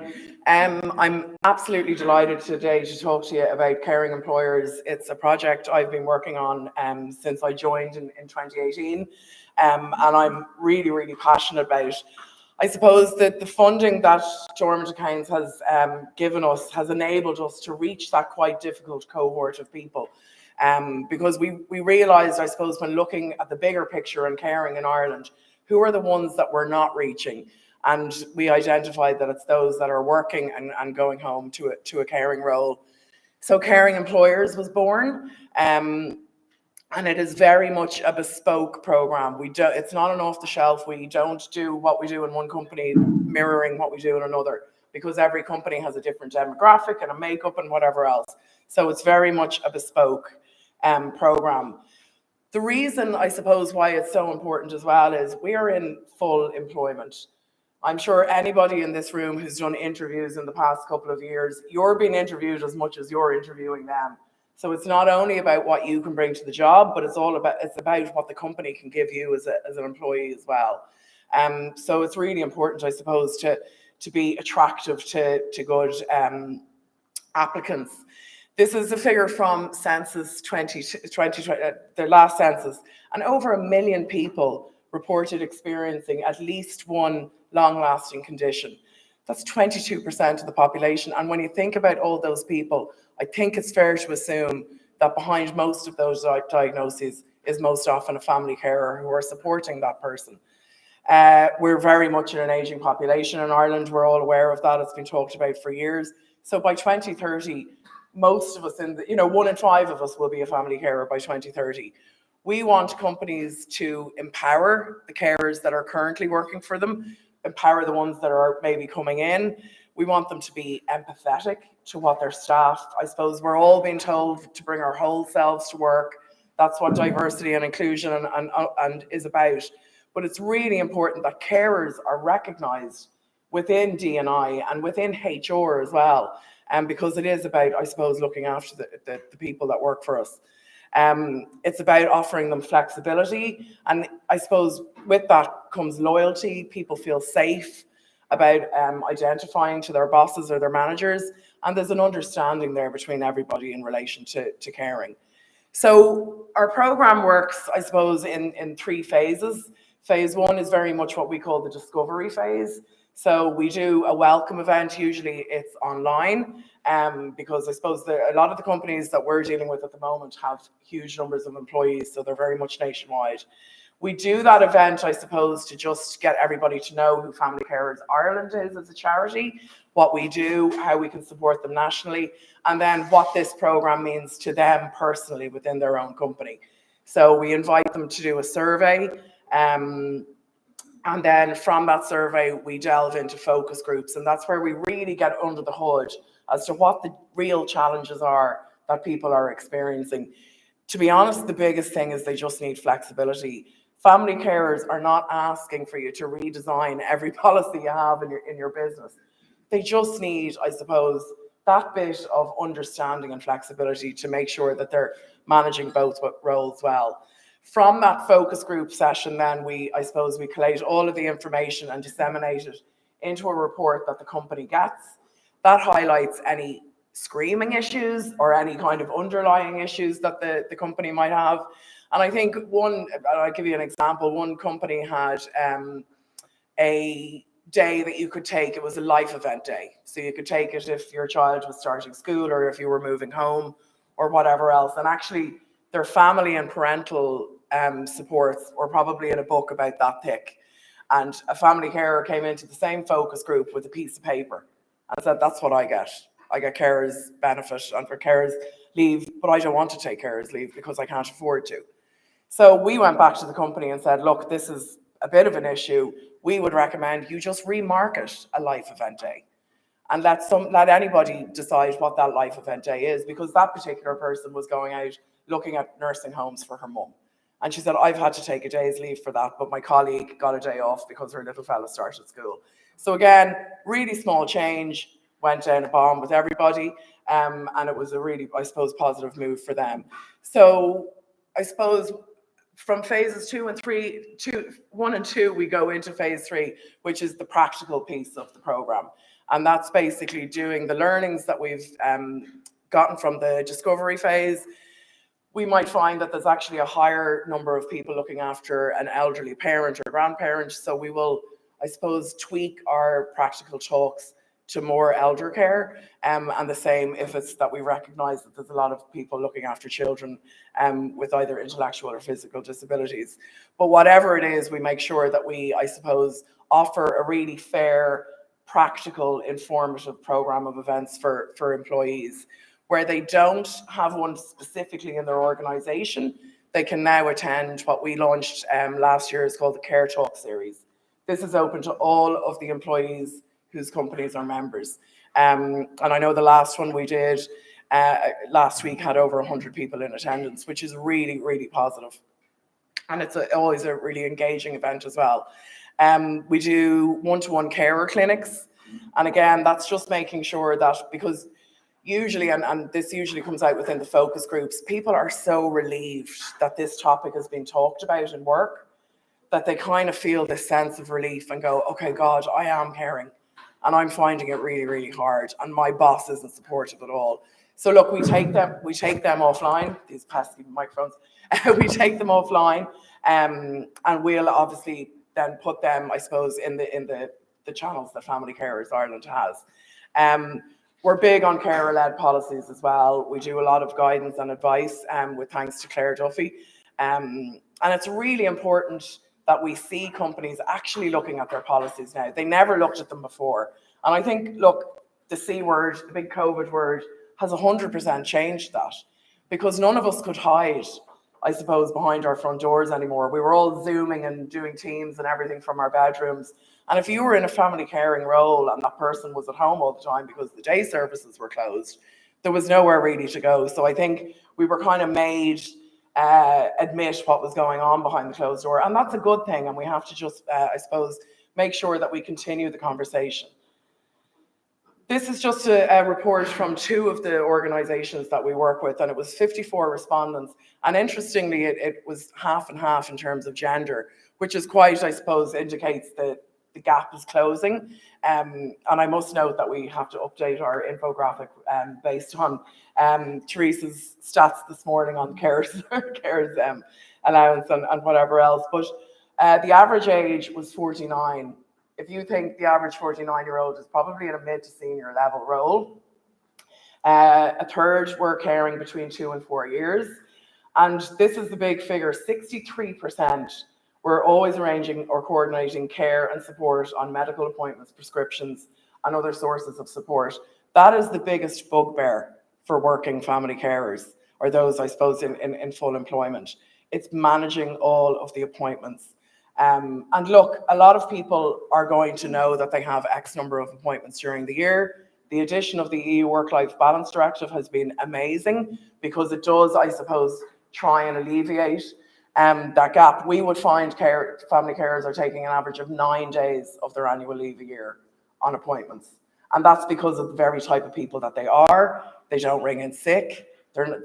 I'm absolutely delighted today to talk to you about caring employers. It's a project I've been working on since I joined in 2018, and I'm really, really passionate about it. I suppose that the funding that Dormant Accounts has given us has enabled us to reach that quite difficult cohort of people. Because we realised, I suppose, when looking at the bigger picture and caring in Ireland, who are the ones that we're not reaching? And we identified that it's those that are working and going home to a caring role. So Caring Employers was born, and it is very much a bespoke program. It's not an off the shelf. We don't do what we do in one company mirroring what we do in another, because every company has a different demographic and a makeup and whatever else. So it's very much a bespoke program. The reason, I suppose, why it's so important as well is we are in full employment. I'm sure anybody in this room who's done interviews in the past couple of years, you're being interviewed as much as you're interviewing them. So it's not only about what you can bring to the job, but it's about what the company can give you as an employee as well. So it's really important, I suppose, to be attractive to good applicants. This is a figure from Census 2020, their last census, and over 1 million people reported experiencing at least one long-lasting condition. That's 22% of the population. And when you think about all those people, I think it's fair to assume that behind most of those diagnoses is most often a family carer who are supporting that person. We're very much in an ageing population in Ireland. We're all aware of that. It's been talked about for years. So by 2030, most of us 1 in 5 of us will be a family carer by 2030. We want companies to empower the carers that are currently working for them, empower the ones that are maybe coming in. We want them to be empathetic to what their staff, I suppose we're all being told to bring our whole selves to work. That's what diversity and inclusion and is about. But it's really important that carers are recognised within D&I and within HR as well, because it is about, I suppose, looking after the people that work for us. It's about offering them flexibility, and I suppose with that comes loyalty. People feel safe about identifying to their bosses or their managers, and there's an understanding there between everybody in relation to caring. So our program works, I suppose, in 3 phases. Phase 1 is very much what we call the discovery phase. So we do a welcome event. Usually it's online, because I suppose a lot of the companies that we're dealing with at the moment have huge numbers of employees, so they're very much nationwide. We do that event, I suppose, to just get everybody to know who Family Carers Ireland is as a charity, what we do, how we can support them nationally, and then what this program means to them personally within their own company. So we invite them to do a survey, and then from that survey, we delve into focus groups, and that's where we really get under the hood as to what the real challenges are that people are experiencing. To be honest, the biggest thing is they just need flexibility. Family carers are not asking for you to redesign every policy you have in your business. They just need, I suppose, that bit of understanding and flexibility to make sure that they're managing both roles well. From that focus group session, then we collate all of the information and disseminate it into a report that the company gets. That highlights any screaming issues or any kind of underlying issues that the company might have. And I think I'll give you an example. One company had a day that you could take. It was a life event day. So you could take it if your child was starting school or if you were moving home or whatever else. And actually, their family and parental supports were probably in a book about that thick. And a family carer came into the same focus group with a piece of paper and said, that's what I get. I get carers benefit and for carers leave, but I don't want to take carers leave because I can't afford to. So we went back to the company and said, look, this is a bit of an issue. We would recommend you just remarket a life event day and let anybody decide what that life event day is, because that particular person was going out looking at nursing homes for her mum. And she said, I've had to take a day's leave for that, but my colleague got a day off because her little fella started school. So again, really small change, went down a bomb with everybody. And it was a really, I suppose, positive move for them. So I suppose from phases 1 and 2, we go into phase 3, which is the practical piece of the program. And that's basically doing the learnings that we've gotten from the discovery phase. We might find that there's actually a higher number of people looking after an elderly parent or grandparent. So we will, I suppose, tweak our practical talks to more elder care, and the same if it's that we recognise that there's a lot of people looking after children with either intellectual or physical disabilities. But whatever it is, we make sure that we, I suppose, offer a really fair, practical, informative programme of events for employees. Where they don't have one specifically in their organisation, they can now attend what we launched last year. Is called the Care Talk series. This is open to all of the employees whose companies are members. And I know the last one we did last week had over 100 people in attendance, which is really, really positive. And it's always a really engaging event as well. We do one-to-one carer clinics. And again, that's just making sure that, because usually, and this usually comes out within the focus groups, people are so relieved that this topic has been talked about in work, that they kind of feel this sense of relief and go, okay, God, I am caring. And I'm finding it really, really hard. And my boss isn't supportive at all. So look, we take them offline, these pesky microphones, we take them offline, and we'll obviously then put them, I suppose, in the channels that Family Carers Ireland has. We're big on carer-led policies as well. We do a lot of guidance and advice with thanks to Claire Duffy. And it's really important that we see companies actually looking at their policies now. They never looked at them before. And I think, look, the C word, the big COVID word, has 100% changed that. Because none of us could hide, I suppose, behind our front doors anymore. We were all Zooming and doing Teams and everything from our bedrooms. And if you were in a family caring role and that person was at home all the time because the day services were closed, there was nowhere really to go. So I think we were kind of made admit what was going on behind the closed door. And that's a good thing. And we have to just, I suppose, make sure that we continue the conversation. This is just a report from 2 of the organisations that we work with, and it was 54 respondents. And interestingly, it was half and half in terms of gender, which is quite, I suppose, indicates that the gap is closing. And I must note that we have to update our infographic based on Teresa's stats this morning on carers allowance and whatever else. But the average age was 49. If you think the average 49-year-old is probably in a mid to senior level role, a third were caring between 2 and 4 years. And this is the big figure, 63% were always arranging or coordinating care and support on medical appointments, prescriptions, and other sources of support. That is the biggest bugbear for working family carers, or those, I suppose, in full employment. It's managing all of the appointments. And look, a lot of people are going to know that they have X number of appointments during the year. The addition of the EU Work-Life Balance Directive has been amazing because it does, I suppose, try and alleviate that gap. We would find family carers are taking an average of 9 days of their annual leave a year on appointments. And that's because of the very type of people that they are. They don't ring in sick.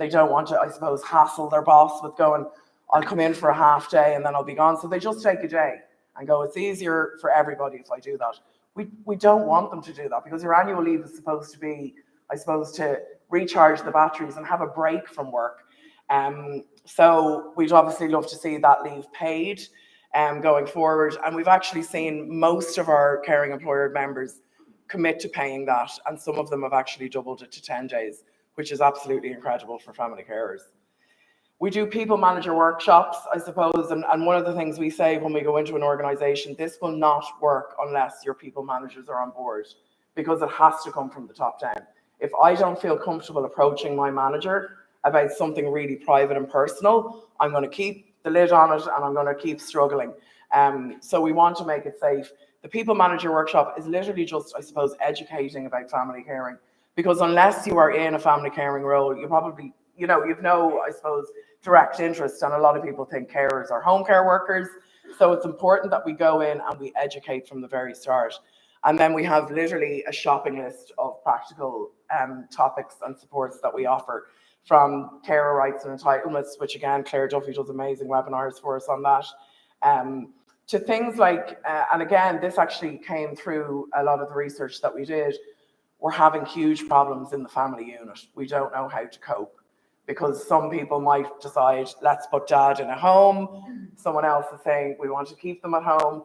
They don't want to, I suppose, hassle their boss with going, I'll come in for a half day and then I'll be gone. So they just take a day and go, it's easier for everybody if I do that. We don't want them to do that because your annual leave is supposed to be, I suppose, to recharge the batteries and have a break from work. So we'd obviously love to see that leave paid going forward. And we've actually seen most of our caring employer members commit to paying that. And some of them have actually doubled it to 10 days, which is absolutely incredible for family carers. We do people manager workshops, I suppose, and one of the things we say when we go into an organisation, this will not work unless your people managers are on board, because it has to come from the top down. If I don't feel comfortable approaching my manager about something really private and personal, I'm going to keep the lid on it and I'm going to keep struggling. So we want to make it safe. The people manager workshop is literally just, I suppose, educating about family caring, because unless you are in a family caring role, you probably, you've no, I suppose, direct interest. And a lot of people think carers are home care workers. So it's important that we go in and we educate from the very start. And then we have literally a shopping list of practical topics and supports that we offer. from carer rights and entitlements, which again, Claire Duffy does amazing webinars for us on that, to things like, and again, this actually came through a lot of the research that we did, we're having huge problems in the family unit. We don't know how to cope, because some people might decide, let's put dad in a home. Someone else is saying, we want to keep them at home.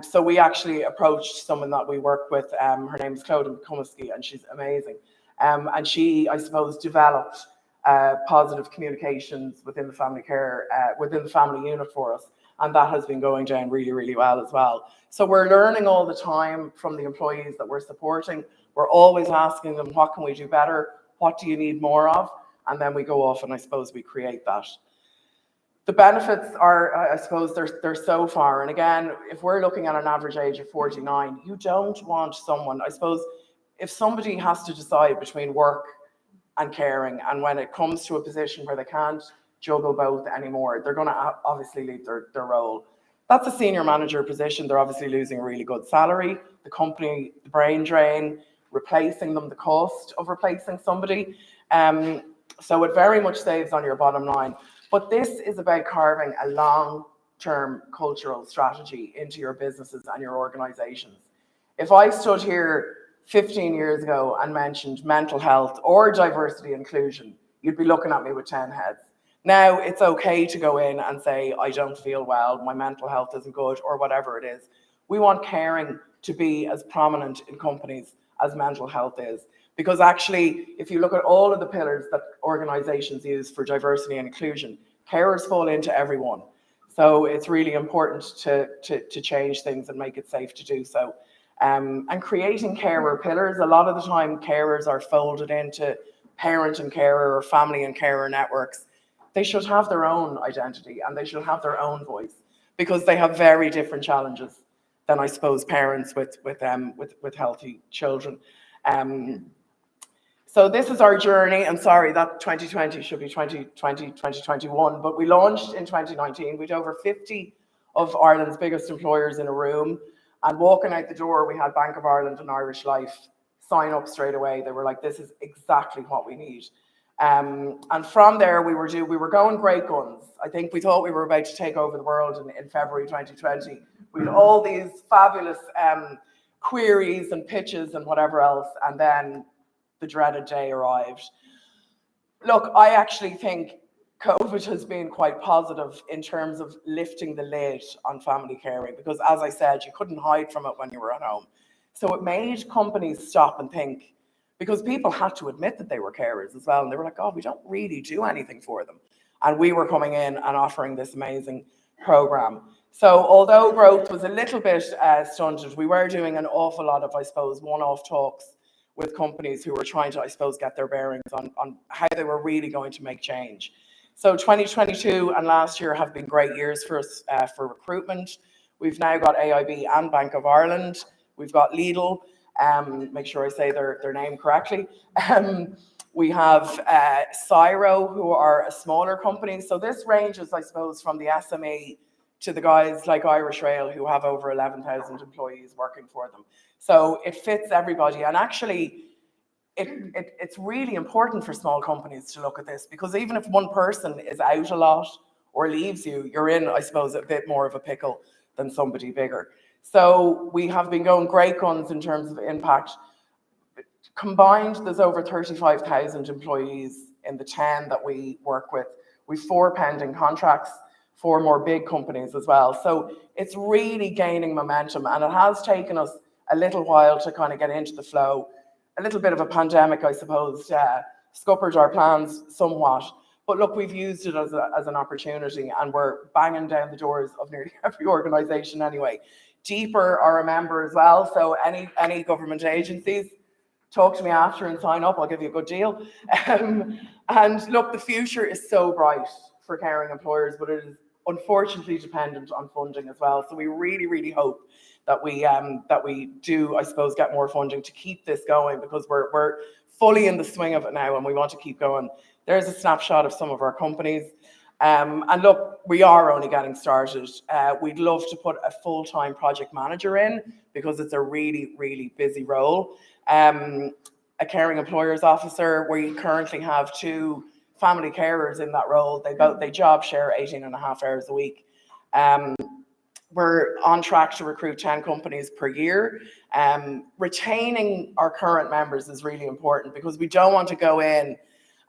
So we actually approached someone that we work with, her name is Clodagh McCumasky, and she's amazing. And she, I suppose, developed positive communications within the family care, within the family unit for us. And that has been going down really, really well as well. So we're learning all the time from the employees that we're supporting. We're always asking them, what can we do better? What do you need more of? And then we go off and I suppose we create that. The benefits are, I suppose, they're so far. And again, if we're looking at an average age of 49, you don't want someone, I suppose, if somebody has to decide between work and caring, and when it comes to a position where they can't juggle both anymore, they're going to obviously leave their role. That's a senior manager position. They're obviously losing a really good salary. The company, the brain drain, replacing them, the cost of replacing somebody. So it very much saves on your bottom line. But this is about carving a long-term cultural strategy into your businesses and your organizations. If I stood here 15 years ago and mentioned mental health or diversity inclusion, you'd be looking at me with 10 heads. Now it's okay to go in and say, I don't feel well, my mental health isn't good, or whatever it is. We want caring to be as prominent in companies as mental health is. Because actually, if you look at all of the pillars that organizations use for diversity and inclusion, carers fall into every one. So it's really important to change things and make it safe to do so. And creating carer pillars, a lot of the time carers are folded into parent and carer or family and carer networks. They should have their own identity and they should have their own voice, because they have very different challenges than, I suppose, parents with healthy children. So this is our journey, and sorry, that 2020 should be 2021, but we launched in 2019. We'd over 50 of Ireland's biggest employers in a room, and walking out the door, we had Bank of Ireland and Irish Life sign up straight away. They were like, this is exactly what we need. And from there, we were going great guns. I think we thought we were about to take over the world in February 2020. We had all these fabulous queries and pitches and whatever else, and then the dreaded day arrived. Look, I actually think COVID has been quite positive in terms of lifting the lid on family caring, because as I said, you couldn't hide from it when you were at home. So it made companies stop and think, because people had to admit that they were carers as well. And they were like, oh, we don't really do anything for them. And we were coming in and offering this amazing program. So although growth was a little bit stunted, we were doing an awful lot of, I suppose, one-off talks with companies who were trying to, I suppose, get their bearings on how they were really going to make change. So 2022 and last year have been great years for us for recruitment. We've now got AIB and Bank of Ireland. We've got Lidl, make sure I say their name correctly. We have Cyro, who are a smaller company. So this ranges, I suppose, from the SME to the guys like Irish Rail, who have over 11,000 employees working for them. So it fits everybody. And actually, it's really important for small companies to look at this, because even if one person is out a lot or leaves you, you're in, I suppose, a bit more of a pickle than somebody bigger. So we have been going great guns in terms of impact. Combined, there's over 35,000 employees in the 10 that we work with. We've 4 pending contracts, 4 more big companies as well. So it's really gaining momentum, and it has taken us a little while to kind of get into the flow. A little bit of a pandemic, I suppose, scuppered our plans somewhat. But look, we've used it as an opportunity, and we're banging down the doors of nearly every organisation anyway. Deeper are a member as well, so any government agencies, talk to me after and sign up, I'll give you a good deal. And look, the future is so bright for caring employers, but it is unfortunately dependent on funding as well. So we really, really hope that we do, I suppose, get more funding to keep this going, because we're fully in the swing of it now and we want to keep going. There's a snapshot of some of our companies. And look, we are only getting started. We'd love to put a full-time project manager in, because it's a really, really busy role. A caring employers officer, we currently have 2 family carers in that role. They job share 18.5 hours a week. We're on track to recruit 10 companies per year. Retaining our current members is really important because we don't want to go in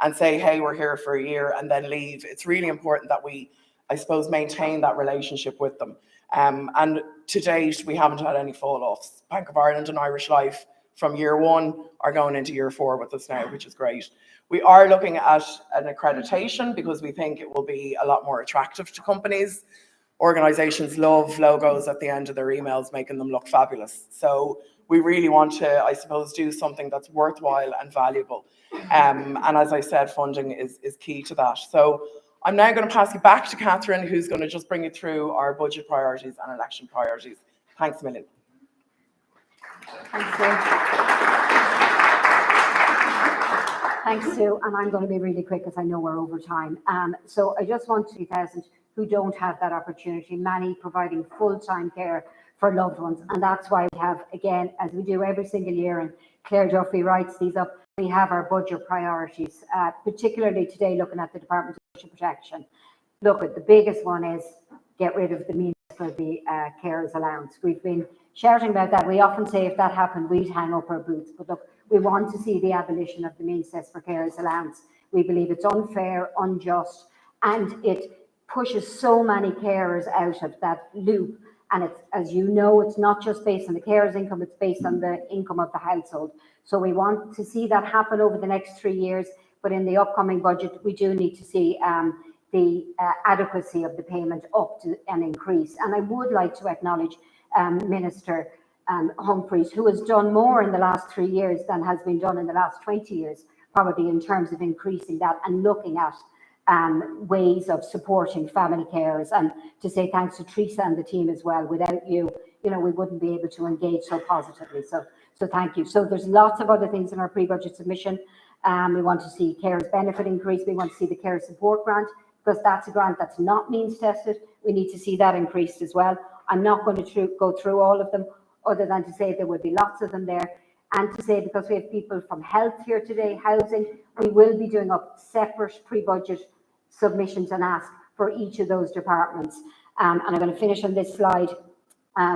and say, hey, we're here for a year and then leave. It's really important that we, I suppose, maintain that relationship with them. And to date, we haven't had any fall-offs. Bank of Ireland and Irish Life from year one are going into year 4 with us now, which is great. We are looking at an accreditation because we think it will be a lot more attractive to companies. Organizations love logos at the end of their emails, making them look fabulous. So we really want to, I suppose, do something that's worthwhile and valuable. And as I said, funding is key to that. So I'm now going to pass you back to Catherine, who's going to just bring you through our budget priorities and election priorities. Thanks a million. Thanks, Sue. Thanks, Sue. And I'm going to be really quick because I know we're over time. So I just want 2,000 who don't have that opportunity, many providing full-time care for loved ones. And that's why we have, again, as we do every single year, and Claire Duffy writes these up, we have our budget priorities, particularly today looking at the Department of Social Protection. Look, the biggest one is get rid of the means for the carers allowance. We've been shouting about that. We often say if that happened, we'd hang up our boots. But look, we want to see the abolition of the means test for carers allowance. We believe it's unfair, unjust, and it pushes so many carers out of that loop. And it's, as you know, it's not just based on the carer's income, it's based on the income of the household. So we want to see that happen over the next 3 years. But in the upcoming budget, we do need to see the adequacy of the payment up to an increase. And I would like to acknowledge Minister Humphreys, who has done more in the last 3 years than has been done in the last 20 years, probably in terms of increasing that and looking at ways of supporting family carers, and to say thanks to Teresa and the team as well. Without you, we wouldn't be able to engage so positively. So thank you. So there's lots of other things in our pre-budget submission. We want to see carers benefit increase. We want to see the care support grant, because that's a grant that's not means tested. We need to see that increased as well. I'm not going to go through all of them, other than to say there will be lots of them there. And to say, because we have people from health here today, housing, we will be doing up separate pre-budget submissions and ask for each of those departments. And I'm going to finish on this slide.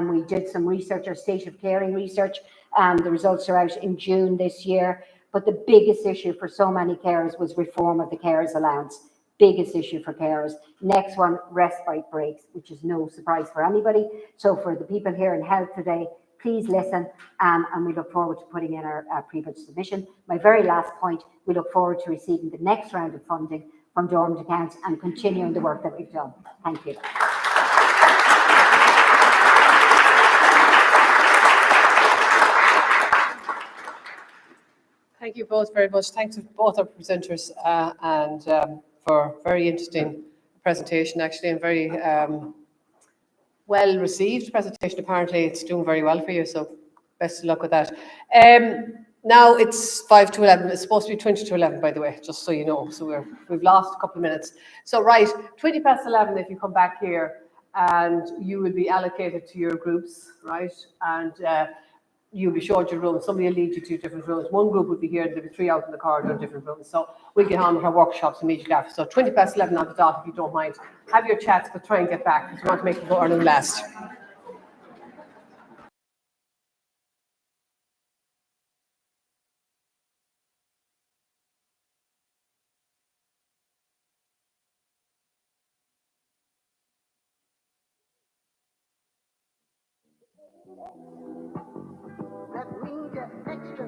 We did some research, our state of caring research. The results are out in June this year. But the biggest issue for so many carers was reform of the carers allowance. Biggest issue for carers. Next one, respite breaks, which is no surprise for anybody. So for the people here in health today, please listen, and we look forward to putting in our pre-budget submission. My very last point, we look forward to receiving the next round of funding from dormant accounts and continuing the work that we've done. Thank you. Thank you both very much. Thanks to both our presenters and for a very interesting presentation, actually, and very well received presentation. Apparently it's doing very well for you, so best of luck with that. Now it's 5 to 11. It's supposed to be 20 to 11, by the way, just so you know. So we've lost a couple of minutes. So right, 20 past 11, if you come back here, and you will be allocated to your groups, right? And you'll be showed your rooms. Somebody will lead you to different rooms. One group will be here, there'll be 3 out in the corridor, different rooms. So we'll get on with our workshops immediately after. So 20 past 11 on the dot, if you don't mind. Have your chats, but try and get back because we want to make the morning last. That means you're extra.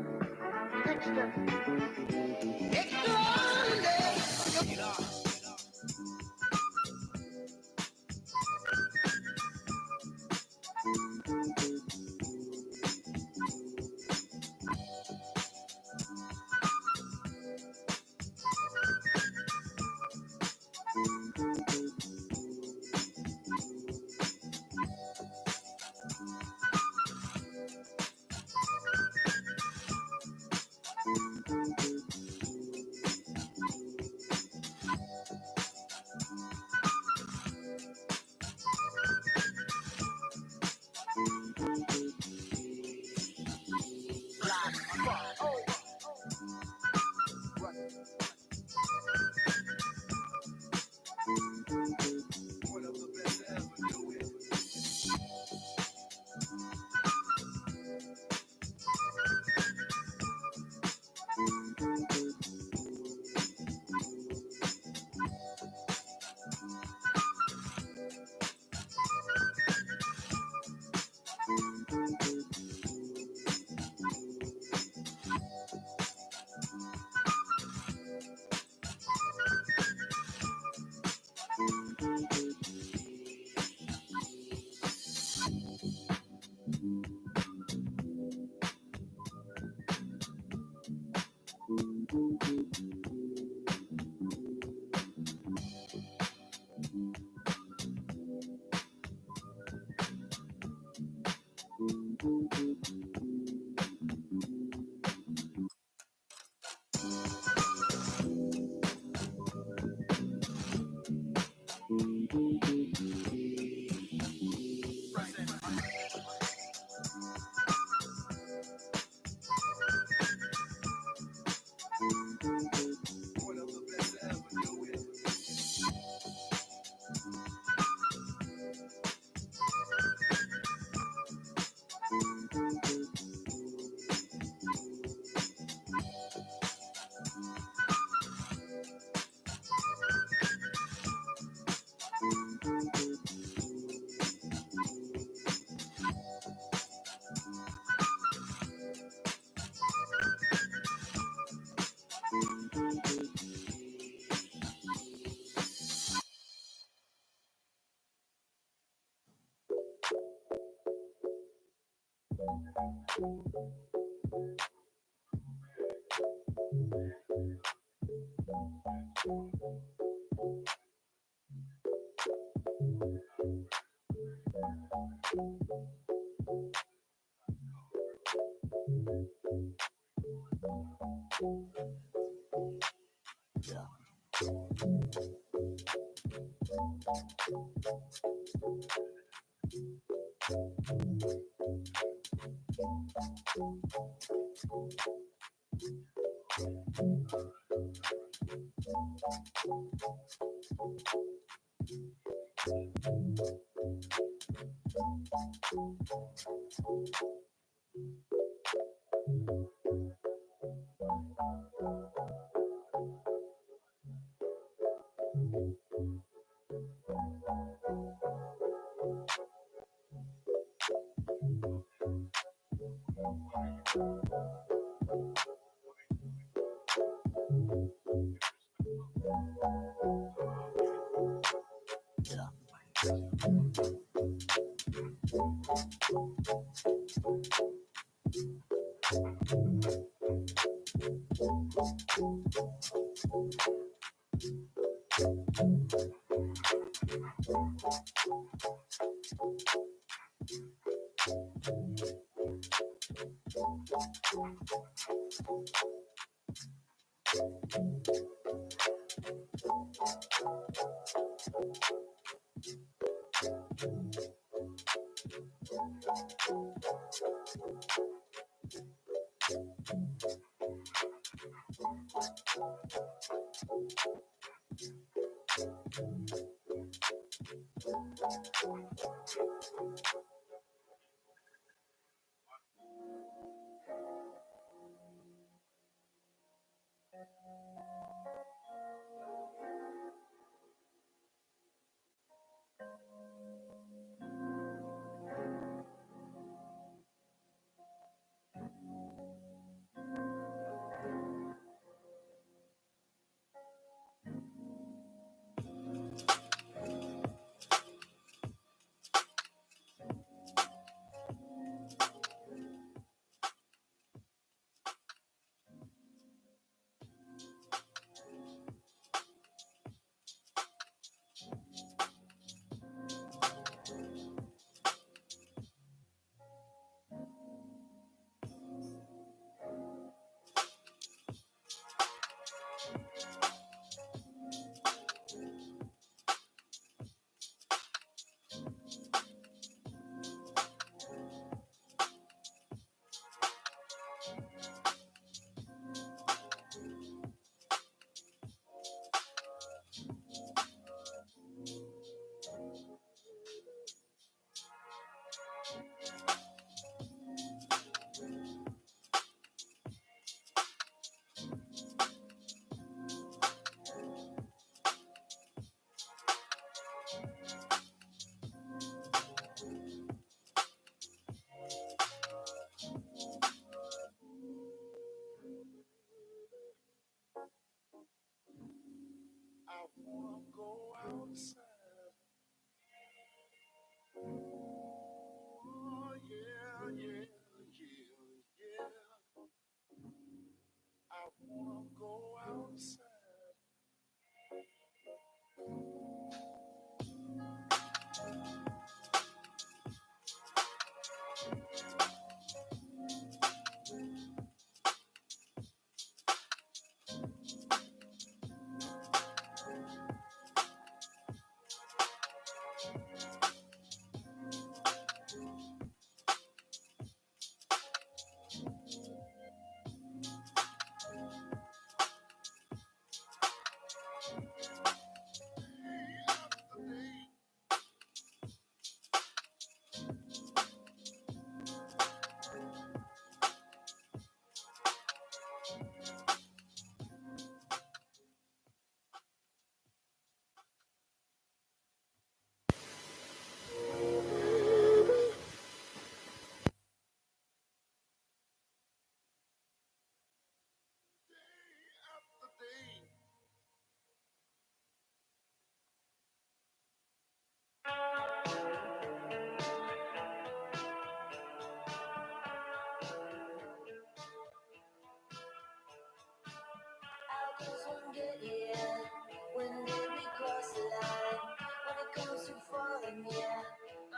falling, yeah,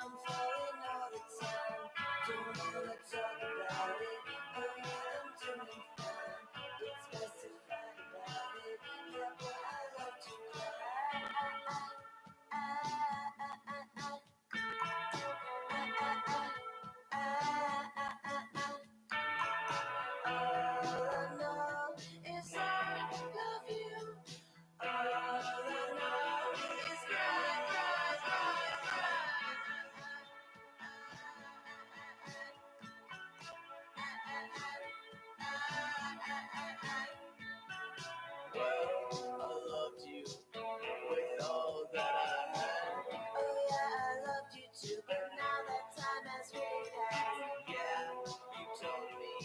I'm falling all the time. Don't wanna talk about it, but what I'm doing fine. It's best to fight about it, yeah, but I love to cry. All I know is I love you. All I know is cry, cry, cry, cry. Well, I loved you with all that I had. Oh yeah, I loved you too, but now that time has really passed. Yeah, you told me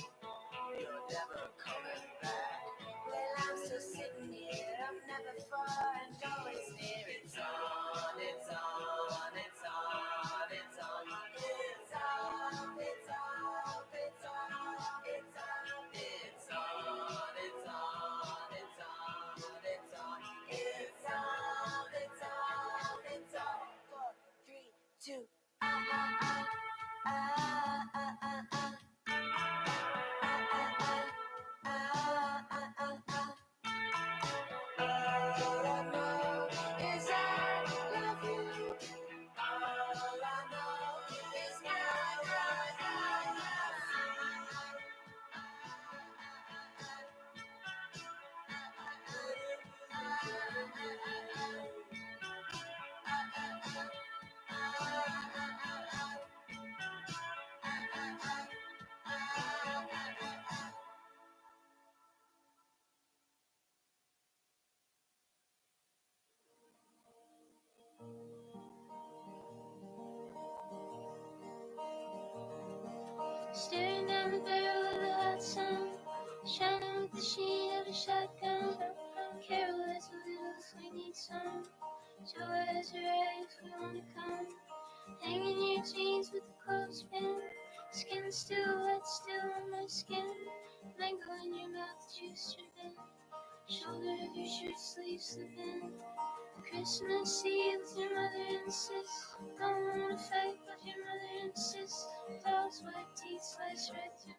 you're never coming back. Well, I'm still sitting here, I'm never far and always near. It's on, it's on, it's on, it's on. It's on, it's on, it's on, it's on. It's on, it's on, it's on, it's on. It's on, it's on, it's on. 4, 3, 2. All I know is I love you. All I know is cry, cry, staring down the barrel of the hot sun, shining with the sheen of a shotgun. Carol has a little swingy song. Joy has a rag if we wanna come. Hanging your jeans with the clothespin. Skin still wet, still on my skin. Mango in your mouth, juice dripping. Shoulder of your shirt sleeve slipping. Christmas Eve with your mother and sis. Don't wanna fight, but your mother insists. Dogs, white teeth, slice right through.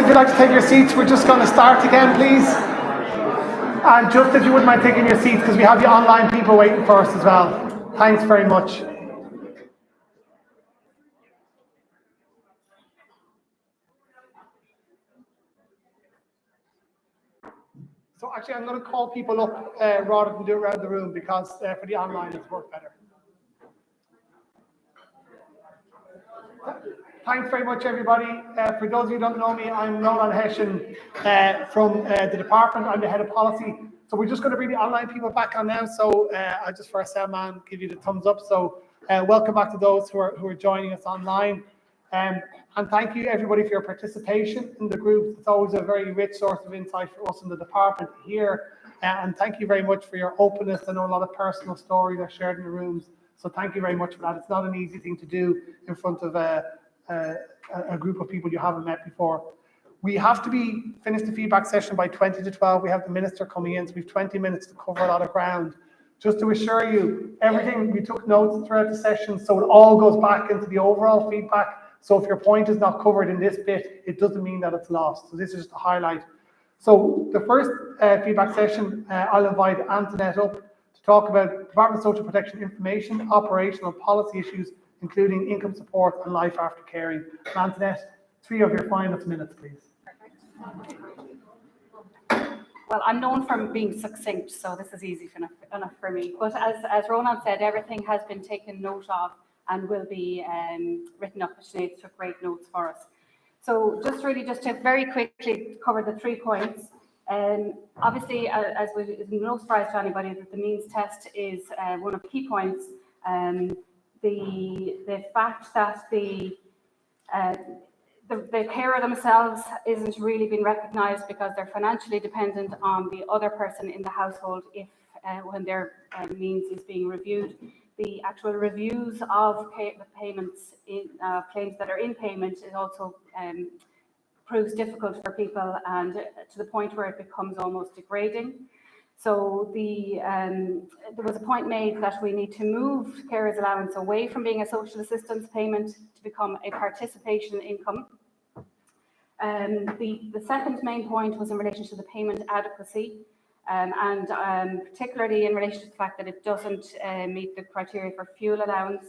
you'd like to take your seats, we're just going to start again, please. And just if you wouldn't mind taking your seats, because we have the online people waiting for us as well. Thanks very much. So actually, I'm going to call people up rather than do it around the room, because for the online it's worked better. Thanks very much, everybody. For those of you who don't know me, I'm Ronan Hessian from the department. I'm the head of policy. So we're just going to bring the online people back on now. So I just first man give you the thumbs up. So welcome back to those who are joining us online. And thank you, everybody, for your participation in the group. It's always a very rich source of insight for us in the department here. And thank you very much for your openness. I know a lot of personal stories are shared in the rooms. So thank you very much for that. It's not an easy thing to do in front of a group of people you haven't met before. We have to finish the feedback session by 20 to 12. We have the minister coming in, so we have 20 minutes to cover a lot of ground. Just to assure you, everything, we took notes throughout the session, so it all goes back into the overall feedback. So if your point is not covered in this bit, it doesn't mean that it's lost. So this is just a highlight. So the first feedback session, I'll invite Antoinette up to talk about Department of Social Protection information, operational policy issues, including income support and life after caring. Antoinette, 3 of your finest minutes, please. Well, I'm known for being succinct, so this is easy enough for me. But as Ronan said, everything has been taken note of and will be written up. Sinead took great notes for us. So just to very quickly cover the 3 points. Obviously, as is no surprise to anybody, that the means test is one of the key points. The fact that the carer themselves isn't really being recognised because they're financially dependent on the other person in the household if when their means is being reviewed. The actual reviews of payments in claims that are in payment is also proves difficult for people, and to the point where it becomes almost degrading. So there was a point made that we need to move carers allowance away from being a social assistance payment to become a participation income. The second main point was in relation to the payment adequacy, and particularly in relation to the fact that it doesn't meet the criteria for fuel allowance,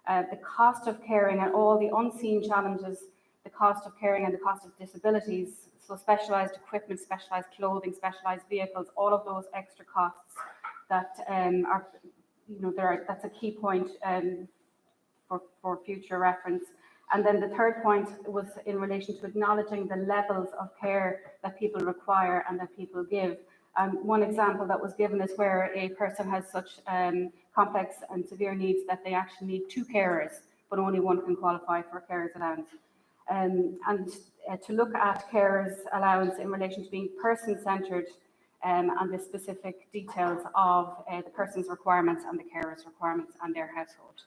the cost of caring and all the unseen challenges, the cost of caring and the cost of disabilities, so specialised equipment, specialised clothing, specialised vehicles, all of those extra costs that are, that's a key point for future reference. And then the third point was in relation to acknowledging the levels of care that people require and that people give. One example that was given is where a person has such complex and severe needs that they actually need 2 carers, but only one can qualify for carers allowance. And to look at carers allowance in relation to being person-centred and the specific details of the person's requirements and the carer's requirements and their household.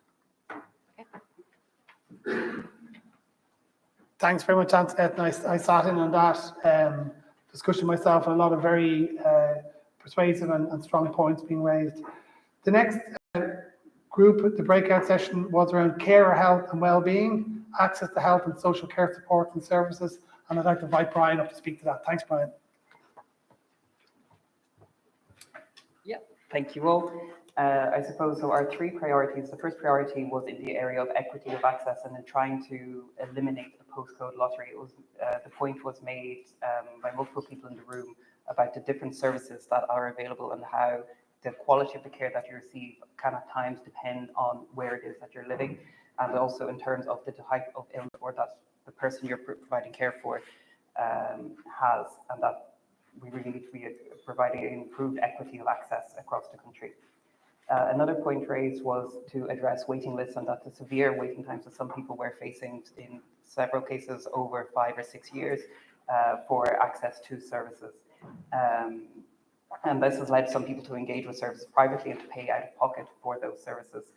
Okay. Thanks very much, Antoinette. I sat in on that discussion myself, and a lot of very persuasive and strong points being raised. The next group, the breakout session, was around carer health and well-being, access to health and social care support and services, and I'd like to invite Brian up to speak to that. Thanks, Brian. Yeah, thank you all. I suppose so. Our 3 priorities. The first priority was in the area of equity of access and in trying to eliminate the postcode lottery. It was the point was made by multiple people in the room about the different services that are available and how the quality of the care that you receive can at times depend on where it is that you're living, and also in terms of the type of illness or that the person you're providing care for has, and that we really need to be providing improved equity of access across the country. Another point raised was to address waiting lists and that the severe waiting times that some people were facing in several cases over 5 or 6 years for access to services. And this has led some people to engage with services privately and to pay out of pocket for those services.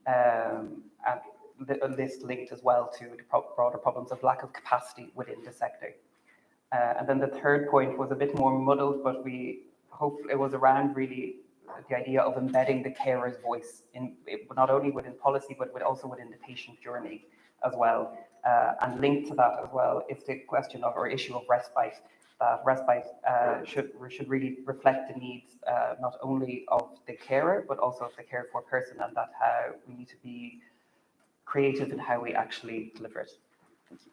And this linked as well to the broader problems of lack of capacity within the sector. And then the third point was a bit more muddled, but we hope it was around really the idea of embedding the carer's voice in not only within policy, but also within the patient journey, as well. And linked to that as well is the question of or issue of respite. That respite should really reflect the needs not only of the carer but also of the cared for person, and that how we need to be creative in how we actually deliver it. Thank you.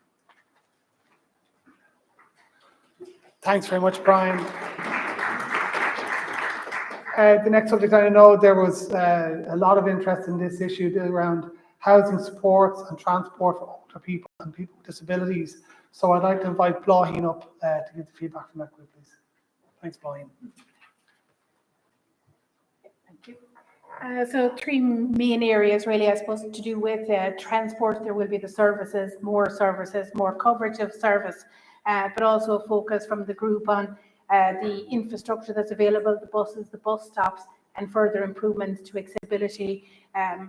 Thanks very much, Brian. The next subject, I know there was a lot of interest in this issue around housing supports and transport for older people and people with disabilities. So I'd like to invite Bláithín up to give the feedback from that group, please. Thanks, Bláithín. Thank you. So three main areas really, I suppose, to do with transport. There will be the services, more coverage of service, but also a focus from the group on the infrastructure that's available, the buses, the bus stops, and further improvements to accessibility.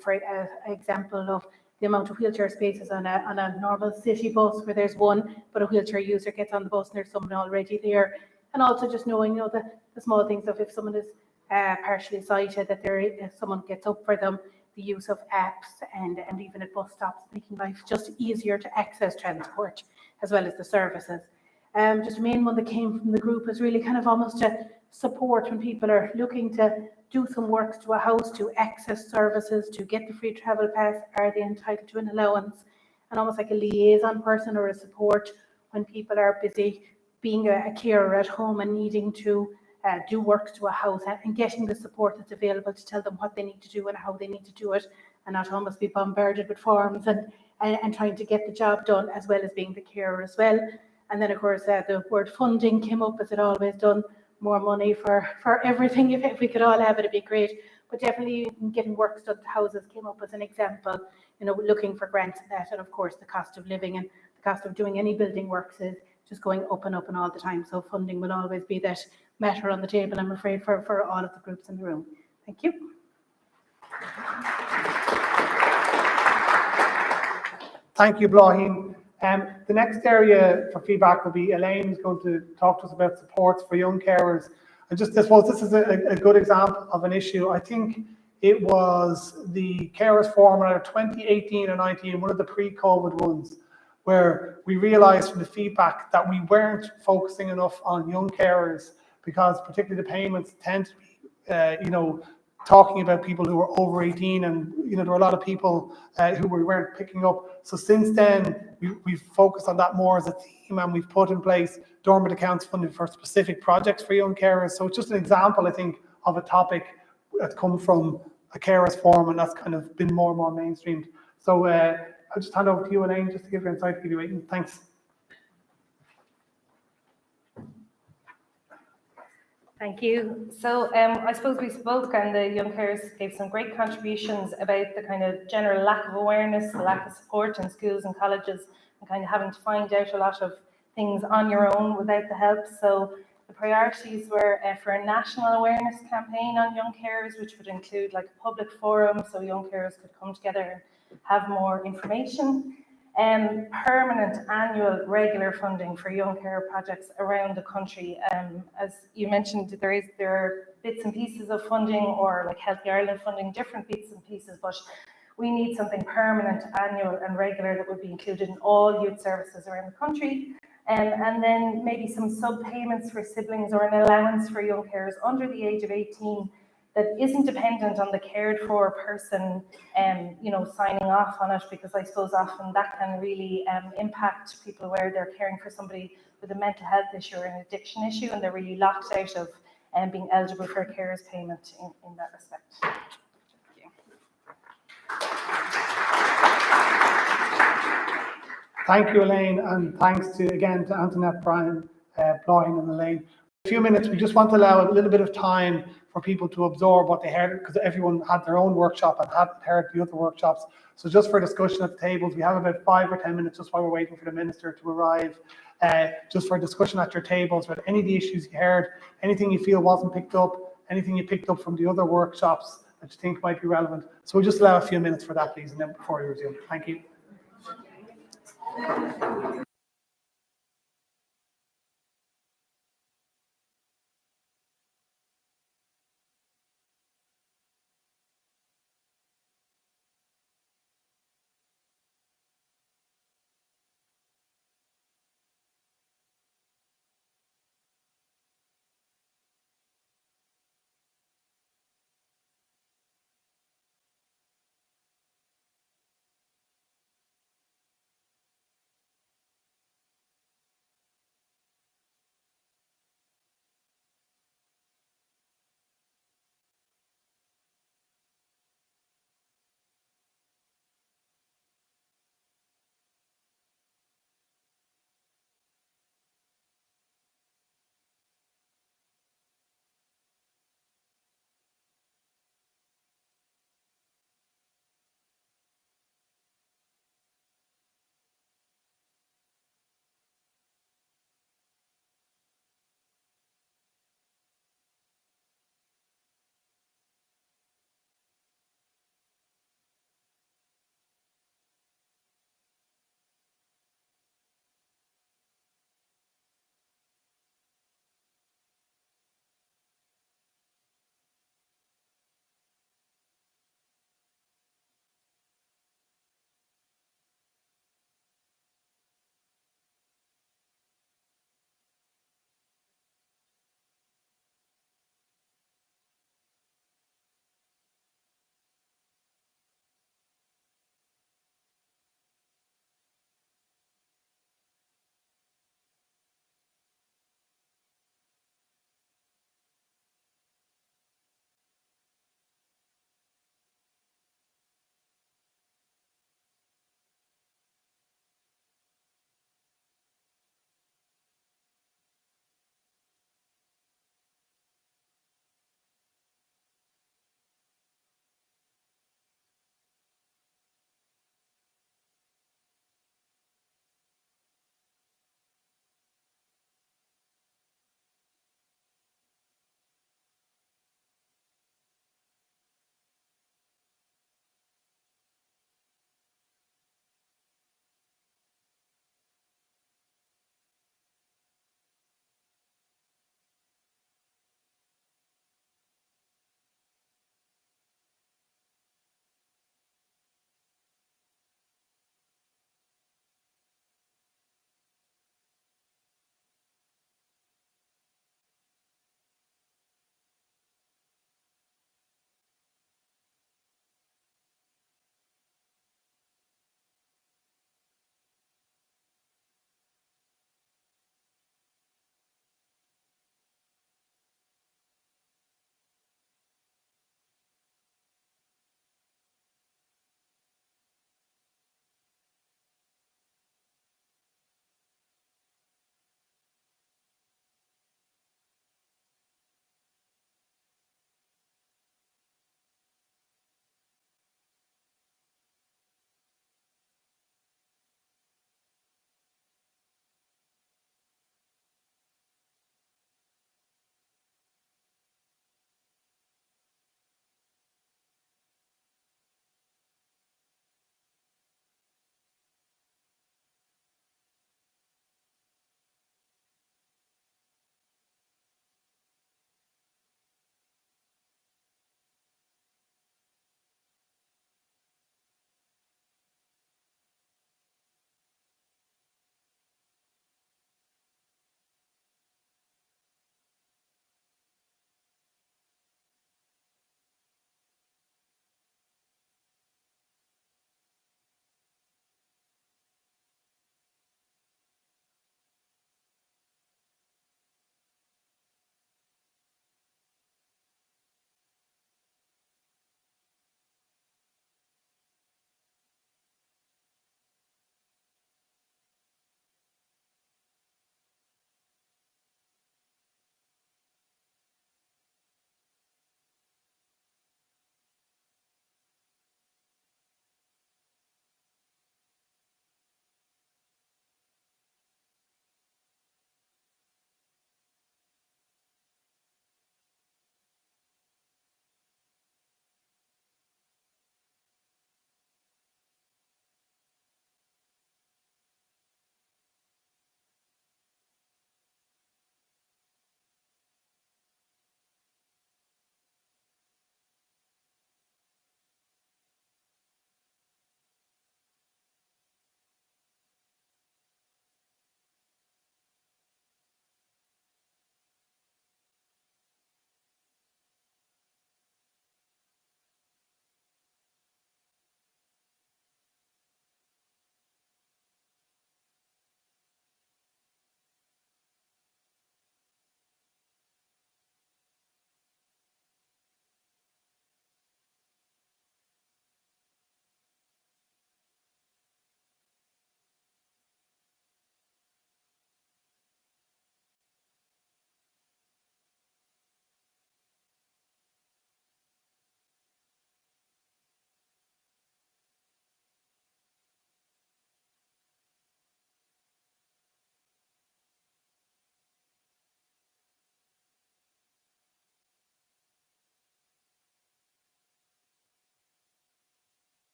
For example of the amount of wheelchair spaces on a normal city bus where there's one, but a wheelchair user gets on the bus and there's someone already there. And also just knowing, the small things of if someone is partially sighted, that if someone gets up for them, the use of apps and even at bus stops, making life just easier to access transport as well as the services. Just the main one that came from the group is really kind of almost a support when people are looking to do some works to a house, to access services, to get the free travel pass. Are they entitled to an allowance? And almost like a liaison person or a support when people are busy being a carer at home and needing to do works to a house, and getting the support that's available to tell them what they need to do and how they need to do it, and not almost be bombarded with forms and trying to get the job done, as well as being the carer as well. And then, of course, the word funding came up, as it always done. More money for everything. If we could all have it, it'd be great. But definitely getting works done to houses came up as an example, looking for grants and that. And of course, the cost of living and the cost of doing any building works is just going up and up and all the time. So funding will always be that matter on the table, I'm afraid, for all of the groups in the room. Thank you. Thank you, Bláithín. The next area for feedback will be Elaine, who's going to talk to us about supports for young carers. And just this is a good example of an issue. I think it was the Carers Forum in either 2018 or 19, one of the pre-COVID ones, where we realised from the feedback that we weren't focusing enough on young carers, because particularly the payments tend to be, talking about people who were over 18, and there were a lot of people who we weren't picking up. So since then, we've focused on that more as a theme, and we've put in place dormant accounts funding for specific projects for young carers. So it's just an example, I think, of a topic that's come from a Carers Forum, and that's kind of been more and more mainstreamed. So I'll just hand over to you, Elaine, just to give your insight. Thanks. Thank you. So I suppose we spoke, and the young carers gave some great contributions about the kind of general lack of awareness, the lack of support in schools and colleges, and kind of having to find out a lot of things on your own without the help. So the priorities were for a national awareness campaign on young carers, which would include like a public forum so young carers could come together and have more information. Permanent annual regular funding for young care projects around the country. As you mentioned, there are bits and pieces of funding, or like Healthy Ireland funding, different bits and pieces, but we need something permanent, annual and regular that would be included in all youth services around the country. And then maybe some sub-payments for siblings, or an allowance for young carers under the age of 18 that isn't dependent on the cared for person, signing off on it, because I suppose often that can really impact people where they're caring for somebody with a mental health issue or an addiction issue, and they're really locked out of being eligible for a carer's payment in that respect. Thank you, Elaine, and thanks again to Antoinette, Brian, Bláithín and Elaine. A few minutes, we just want to allow a little bit of time for people to absorb what they heard, because everyone had their own workshop and hadn't heard the other workshops. So just for discussion at the tables, we have about 5 or 10 minutes just while we're waiting for the minister to arrive, just for discussion at your tables about any of the issues you heard, anything you feel wasn't picked up, anything you picked up from the other workshops that you think might be relevant. So we'll just allow a few minutes for that, please, and then before we resume. Thank you.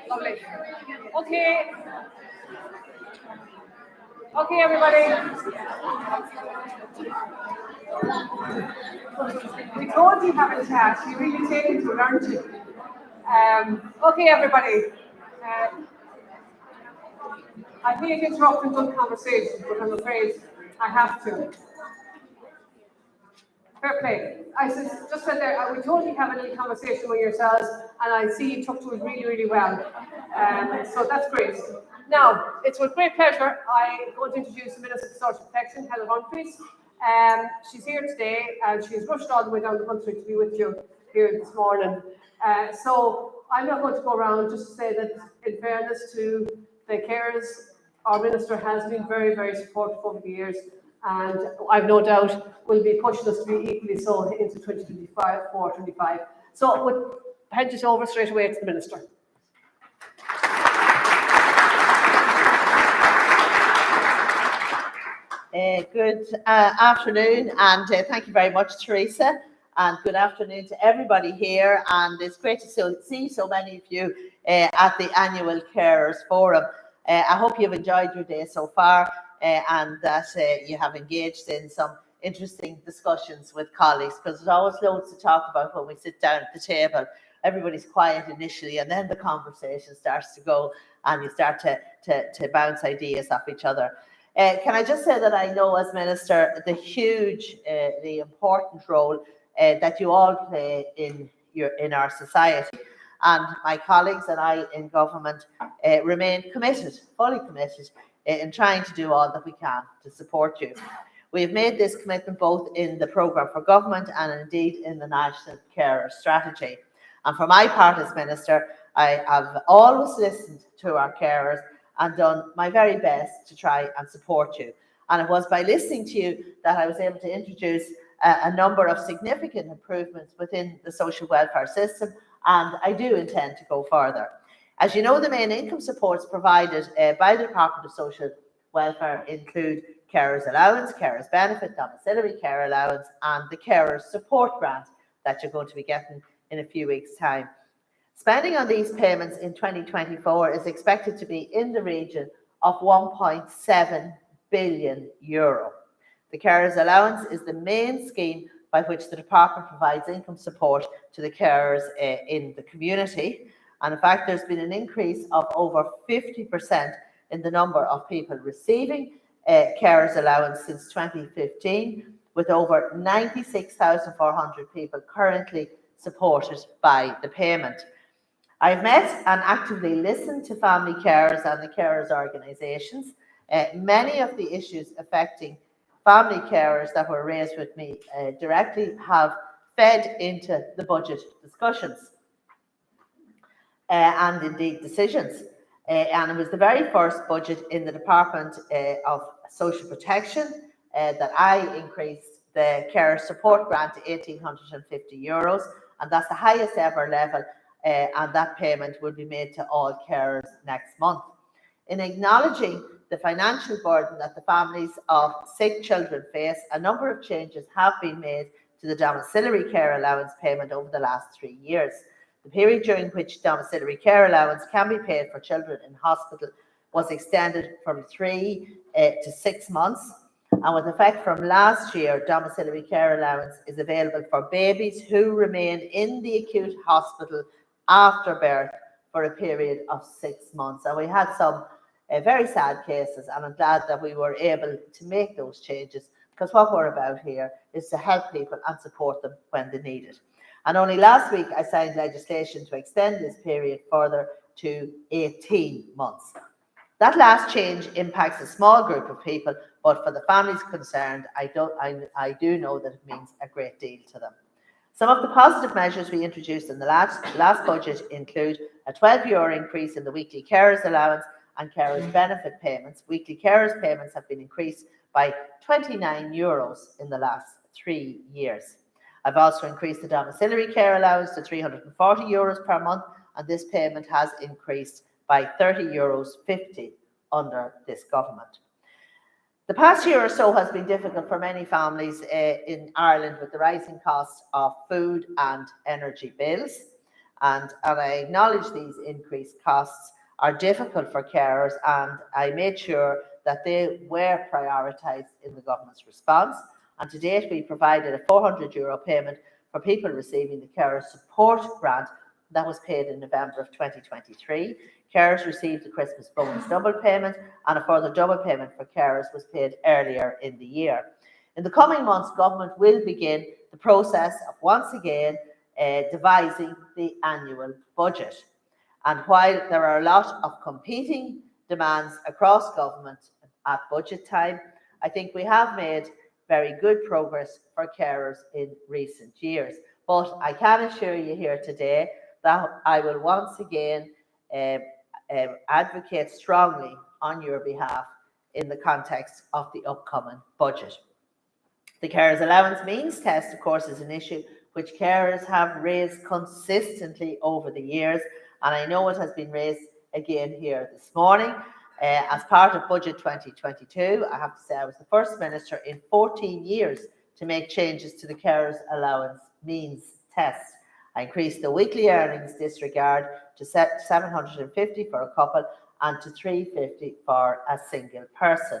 Lovely. Okay. Okay, everybody. We told you have a chat. You really take it to learn to. Okay, everybody. I hate interrupting good conversations, but I'm afraid I have to. Fair play. Just said there, we totally have a little conversation with yourselves, and I see you took to it really, really well. So that's great. Now, it's with great pleasure I'm going to introduce the Minister for Social Protection, Helen Humphreys. She's here today, and she's rushed all the way down the country to be with you here this morning. So I'm not going to go around, just to say that in fairness to the carers, our Minister has been very, very supportive over the years, and I've no doubt will be pushing us to be equally so into 2025, 2025. So I would hand it over straight away to the Minister. Good afternoon, and thank you very much, Teresa, and good afternoon to everybody here, and it's great to see so many of you at the annual Carers Forum. I hope you've enjoyed your day so far, and that you have engaged in some interesting discussions with colleagues, because there's always loads to talk about when we sit down at the table. Everybody's quiet initially, and then the conversation starts to go, and you start to bounce ideas off each other. Can I just say that I know as Minister the important role that you all play in our society, and my colleagues and I in government remain committed, fully committed, in trying to do all that we can to support you. We have made this commitment both in the programme for government and indeed in the National Carer Strategy. And for my part as Minister, I have always listened to our carers and done my very best to try and support you. And it was by listening to you that I was able to introduce a number of significant improvements within the social welfare system, and I do intend to go further. As you know, the main income supports provided by the Department of Social Welfare include Carers Allowance, Carers Benefit, Domiciliary Care Allowance, and the Carers Support Grant that you're going to be getting in a few weeks' time. Spending on these payments in 2024 is expected to be in the region of €1.7 billion. The Carers Allowance is the main scheme by which the department provides income support to the carers in the community. And in fact, there's been an increase of over 50% in the number of people receiving Carers Allowance since 2015, with over 96,400 people currently supported by the payment. I've met and actively listened to family carers and the carers organisations. Many of the issues affecting family carers that were raised with me directly have fed into the budget discussions and indeed decisions. And it was the very first budget in the Department of Social Protection that I increased the Carer Support Grant to €1,850, and that's the highest ever level. And that payment will be made to all carers next month. In acknowledging the financial burden that the families of sick children face, a number of changes have been made to the domiciliary care allowance payment over the last 3 years. The period during which domiciliary care allowance can be paid for children in hospital was extended from 3 to 6 months. And with effect from last year, domiciliary care allowance is available for babies who remain in the acute hospital after birth for a period of 6 months. And we had some very sad cases, and I'm glad that we were able to make those changes, because what we're about here is to help people and support them when they need it. And only last week I signed legislation to extend this period further to 18 months. That last change impacts a small group of people, but for the families concerned, I do know that it means a great deal to them. Some of the positive measures we introduced in the last budget include a €12 increase in the weekly carers allowance and carers benefit payments. Weekly carers payments have been increased by €29 in the last 3 years. I've also increased the domiciliary care allowance to €340 per month, and this payment has increased by €30.50 under this government. The past year or so has been difficult for many families in Ireland with the rising costs of food and energy bills. And I acknowledge these increased costs are difficult for carers, and I made sure that they were prioritised in the government's response. And to date, we provided a €400 payment for people receiving the Carer Support Grant that was paid in November of 2023. Carers received the Christmas bonus double payment, and a further double payment for carers was paid earlier in the year. In the coming months, government will begin the process of once again devising the annual budget. And while there are a lot of competing demands across government at budget time, I think we have made very good progress for carers in recent years. But I can assure you here today that I will once again advocate strongly on your behalf in the context of the upcoming budget. The carers allowance means test, of course, is an issue which carers have raised consistently over the years, and I know it has been raised again here this morning. As part of Budget 2022, I have to say I was the first minister in 14 years to make changes to the carers allowance means test. I increased the weekly earnings disregard to $750 for a couple and to $350 for a single person.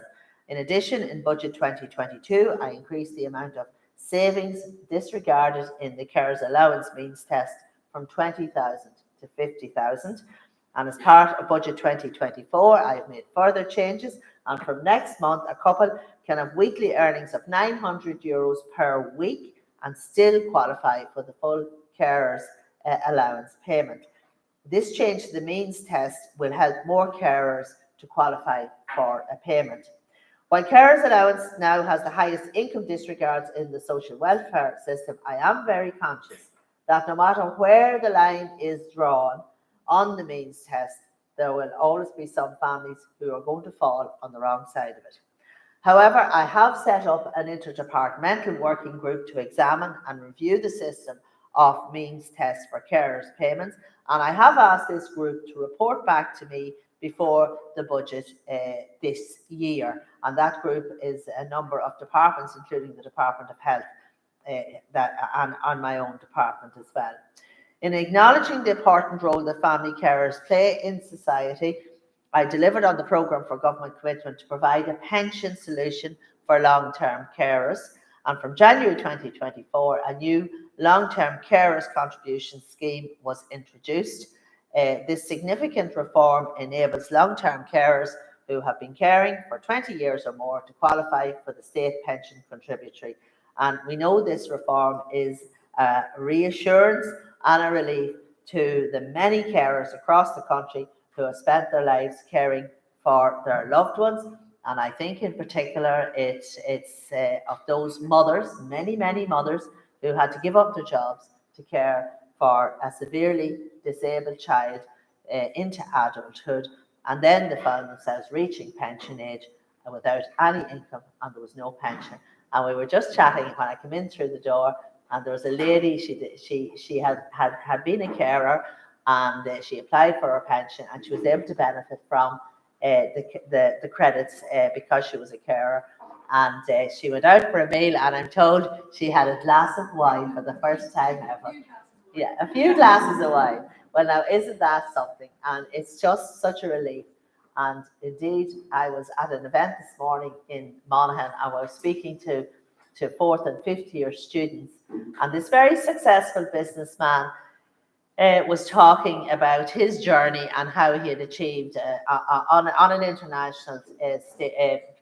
In addition, in Budget 2022, I increased the amount of savings disregarded in the carers allowance means test from 20,000 to 50,000. And as part of Budget 2024, I have made further changes, and from next month, a couple can have weekly earnings of €900 per week and still qualify for the full carers allowance payment. This change to the means test will help more carers to qualify for a payment. While carers allowance now has the highest income disregards in the social welfare system, I am very conscious that no matter where the line is drawn on the means test, there will always be some families who are going to fall on the wrong side of it. However, I have set up an interdepartmental working group to examine and review the system of means tests for carers payments, and I have asked this group to report back to me before the budget this year. And that group is a number of departments, including the Department of Health and my own department as well. In acknowledging the important role that family carers play in society, I delivered on the programme for government commitment to provide a pension solution for long-term carers. And from January 2024, a new long-term carers contribution scheme was introduced. This significant reform enables long-term carers who have been caring for 20 years or more to qualify for the state pension contributory. And we know this reform is a reassurance and a relief to the many carers across the country who have spent their lives caring for their loved ones. And I think in particular, it's of those mothers, many mothers, who had to give up their jobs to care for a severely disabled child into adulthood, and then they found themselves reaching pension age without any income, and there was no pension. And we were just chatting when I came in through the door, and there was a lady, she had been a carer, and she applied for her pension, and she was able to benefit from the credits because she was a carer. And she went out for a meal, and I'm told she had a glass of wine for the first time ever. Yeah, a few glasses of wine. Well, now, isn't that something? And it's just such a relief. And indeed, I was at an event this morning in Monaghan, and I was speaking to 4th and 5th year students. And this very successful businessman was talking about his journey and how he had achieved on an international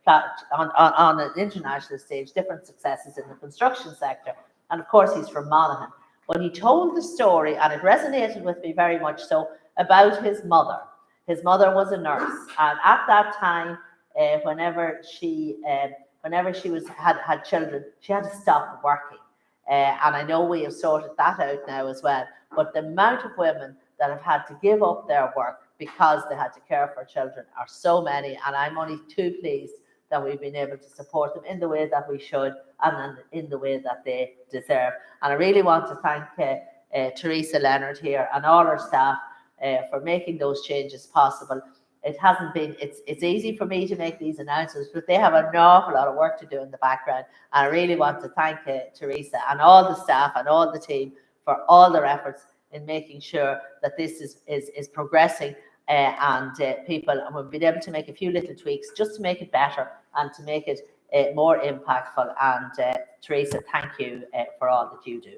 on an international stage different successes in the construction sector. And of course, he's from Monaghan. When he told the story, and it resonated with me very much so, about his mother. His mother was a nurse, and at that time, whenever she had children, she had to stop working. And I know we have sorted that out now as well. But the amount of women that have had to give up their work because they had to care for children are so many, and I'm only too pleased that we've been able to support them in the way that we should and in the way that they deserve. And I really want to thank Teresa Leonard here and all our staff for making those changes possible. It hasn't been, it's easy for me to make these announcements, but they have an awful lot of work to do in the background. And I really want to thank Teresa and all the staff and all the team for all their efforts in making sure that this is progressing and we've been able to make a few little tweaks just to make it better and to make it more impactful. And Teresa, thank you for all that you do.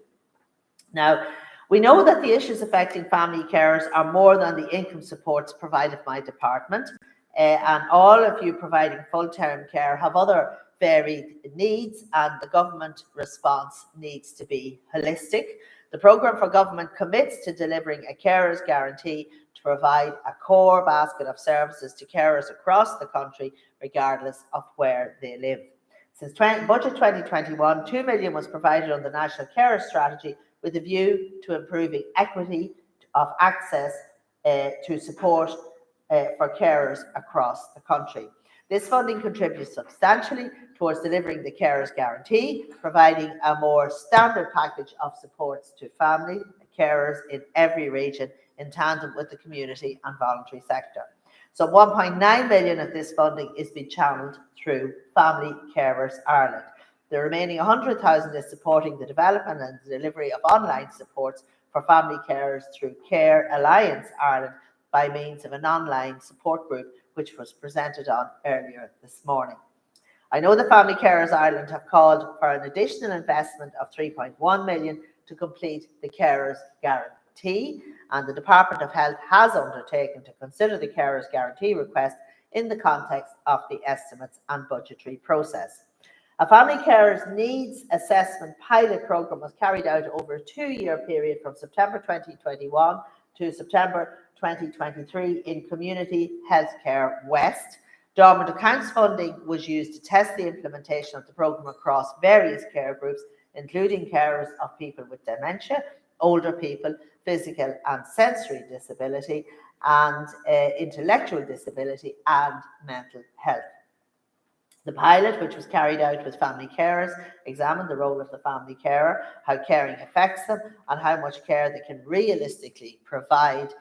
Now, we know that the issues affecting family carers are more than the income supports provided by department, and all of you providing full-term care have other varied needs, and the government response needs to be holistic. The programme for government commits to delivering a carers guarantee to provide a core basket of services to carers across the country, regardless of where they live. Since Budget 2021, 2 million was provided on the National Carers Strategy with a view to improving equity of access to support for carers across the country. This funding contributes substantially towards delivering the carers guarantee, providing a more standard package of supports to family carers in every region in tandem with the community and voluntary sector. So 1.9 million of this funding is being channeled through Family Carers Ireland. The remaining 100,000 is supporting the development and delivery of online supports for family carers through Care Alliance Ireland by means of an online support group, which was presented on earlier this morning. I know the Family Carers Ireland have called for an additional investment of 3.1 million to complete the Carers Guarantee, and the Department of Health has undertaken to consider the Carers Guarantee request in the context of the estimates and budgetary process. A family carers needs assessment pilot programme was carried out over a 2-year period from September 2021 to September 2023 in Community Healthcare West. Dormant accounts funding was used to test the implementation of the programme across various care groups, including carers of people with dementia, older people, physical and sensory disability, and intellectual disability and mental health. The pilot, which was carried out with family carers, examined the role of the family carer, how caring affects them, and how much care they can realistically provide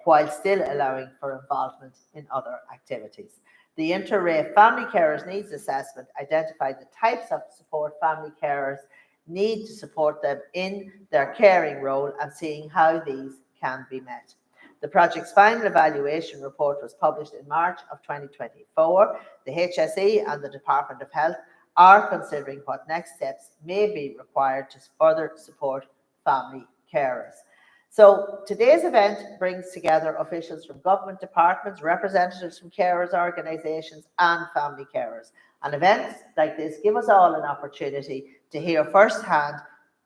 while still allowing for involvement in other activities. The Inter-RAFE Family Carers Needs Assessment identified the types of support family carers need to support them in their caring role and seeing how these can be met. The project's final evaluation report was published in March of 2024. The HSE and the Department of Health are considering what next steps may be required to further support family carers. So today's event brings together officials from government departments, representatives from carers organisations and family carers. And events like this give us all an opportunity to hear firsthand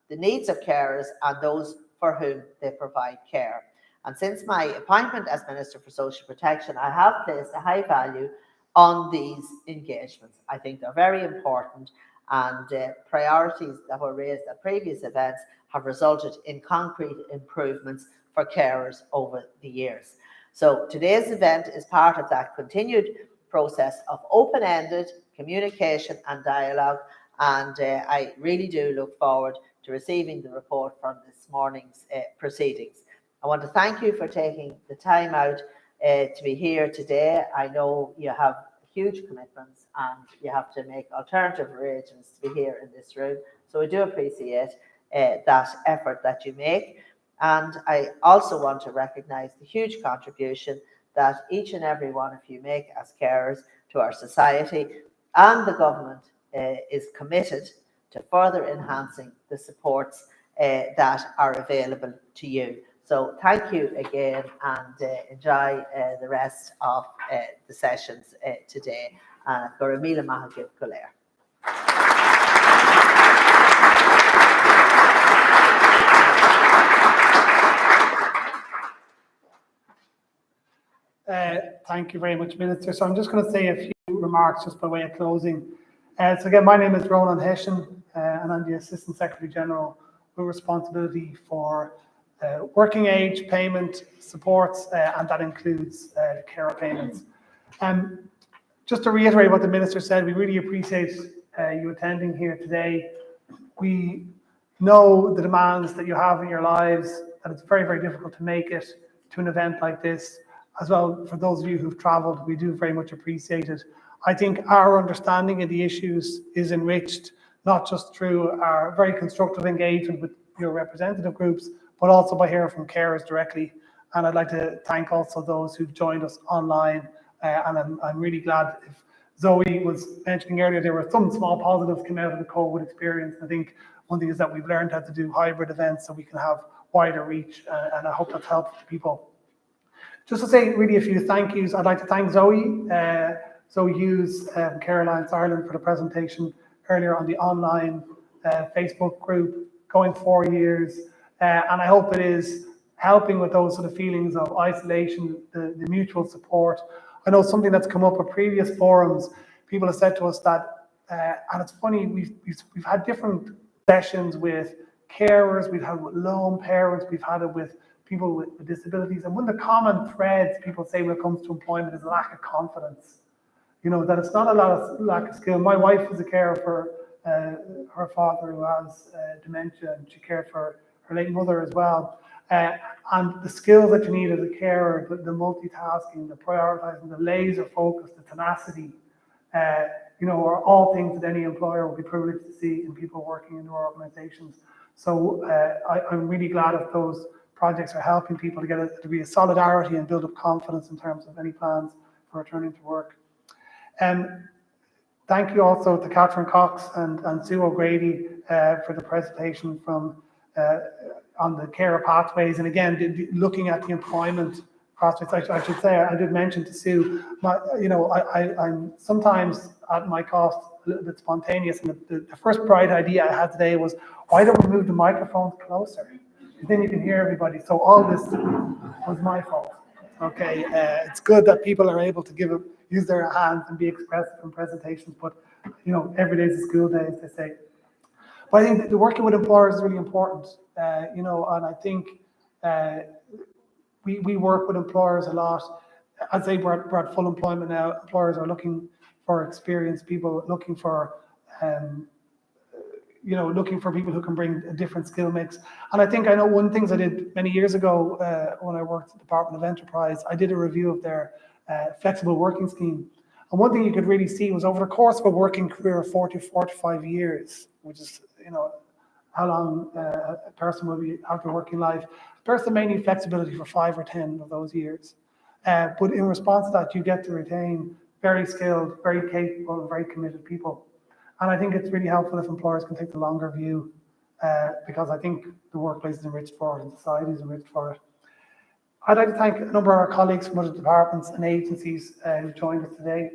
the needs of carers and those for whom they provide care. And since my appointment as Minister for Social Protection, I have placed a high value on these engagements. I think they're very important, and priorities that were raised at previous events have resulted in concrete improvements for carers over the years. So today's event is part of that continued process of open-ended communication and dialogue, and I really do look forward to receiving the report from this morning's proceedings. I want to thank you for taking the time out to be here today. I know you have huge commitments and you have to make alternative arrangements to be here in this room. So I do appreciate that effort that you make. And I also want to recognise the huge contribution that each and every one of you make as carers to our society, and the government is committed to further enhancing the supports that are available to you. So thank you again, and enjoy the rest of the sessions today. Goramila Mahagib Kulair. Thank you very much, Minister. So I'm just going to say a few remarks just by way of closing. So again, my name is Ronan Hession, and I'm the Assistant Secretary General with responsibility for working age payment supports, and that includes carer payments. just to reiterate what the Minister said, we really appreciate you attending here today. We know the demands that you have in your lives, that it's very, very difficult to make it to an event like this. As well, for those of you who've travelled, we do very much appreciate it. I think our understanding of the issues is enriched, not just through our very constructive engagement with your representative groups, but also by hearing from carers directly. And I'd like to thank also those who've joined us online. And I'm really glad, if Zoe was mentioning earlier, there were some small positives came out of the COVID experience. I think one thing is that we've learned how to do hybrid events so we can have wider reach, and I hope that's helpful to people. Just to say really a few thank yous, I'd like to thank Zoe Hughes, Care Alliance Ireland, for the presentation earlier on the online Facebook group, going 4 years. And I hope it is helping with those sort of feelings of isolation, the mutual support. I know something that's come up at previous forums, people have said to us that, and it's funny, we've had different sessions with carers, we've had it with lone parents, we've had it with people with disabilities. And one of the common threads people say when it comes to employment is lack of confidence. You know, that it's not a lot of lack of skill. My wife was a carer for her father who has dementia, and she cared for her late mother as well. And the skills that you need as a carer, the multitasking, the prioritizing, the laser focus, the tenacity, you know, are all things that any employer will be privileged to see in people working in their organizations. So I'm really glad if those projects are helping people to get a degree of solidarity and build up confidence in terms of any plans for returning to work. Thank you also to Catherine Cox and Sue O'Grady for the presentation from on the carer pathways. And again, looking at the employment prospects, I should say, I did mention to Sue, I'm sometimes at my cost a little bit spontaneous. And the first bright idea I had today was, why don't we move the microphones closer? Then you can hear everybody. So all this was my fault. Okay, it's good that people are able to use their hands and be expressive in presentations, but you know, every day is a school day, as they say. But I think the working with employers is really important, you know, and I think we work with employers a lot. I'd say we're at full employment now. Employers are looking for experienced people, looking for looking for people who can bring a different skill mix. And I know one of the things I did many years ago when I worked at the Department of Enterprise, I did a review of their flexible working scheme. And one thing you could really see was over the course of a working career of 45 years, which is, you know, how long a person will be after working life, a person may need flexibility for 5 or 10 of those years. But in response to that, you get to retain very skilled, very capable, very committed people. And I think it's really helpful if employers can take the longer view, because I think the workplace is enriched for it and society is enriched for it. I'd like to thank a number of our colleagues from other departments and agencies who joined us today.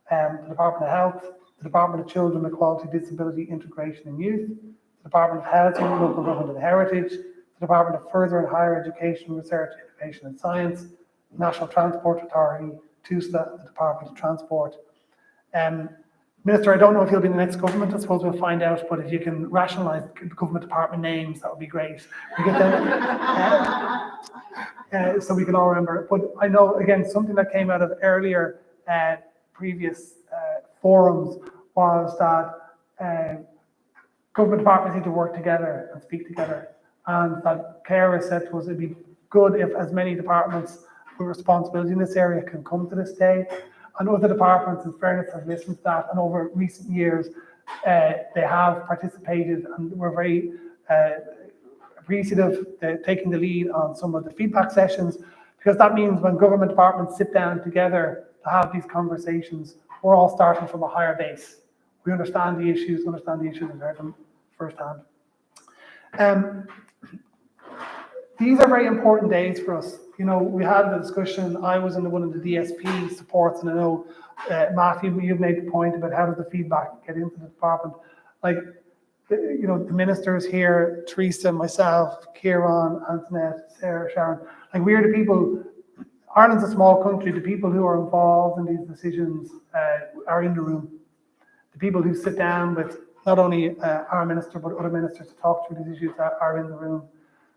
The Department of Health, the Department of Children, Equality, Disability, Integration and Youth, the Department of Housing, Local Government and Heritage, the Department of Further and Higher Education, Research, Innovation and Science, National Transport Authority, TUSLA, the Department of Transport. Minister, I don't know if you'll be in the next government. I suppose we'll find out, but if you can rationalise government department names, that would be great. We get them, so we can all remember. But I know, again, something that came out of earlier previous forums was that government departments need to work together and speak together. And that Cara said to us, it'd be good if as many departments with responsibility in this area can come to this day. And other departments, in fairness, have listened to that, and over recent years, they have participated, and we're very appreciative taking the lead on some of the feedback sessions, because that means when government departments sit down together to have these conversations, we're all starting from a higher base. We understand the issues, and heard them firsthand. These are very important days for us. You know, we had the discussion, I was in one of the DSP supports, and I know, Matthew, you've made the point about how does the feedback get into the department. Like, you know, the ministers here, Teresa, myself, Kieran, Antoinette, Sarah, Sharon, like we're the people, Ireland's a small country, the people who are involved in these decisions are in the room. The people who sit down with not only our minister, but other ministers to talk through these issues are in the room.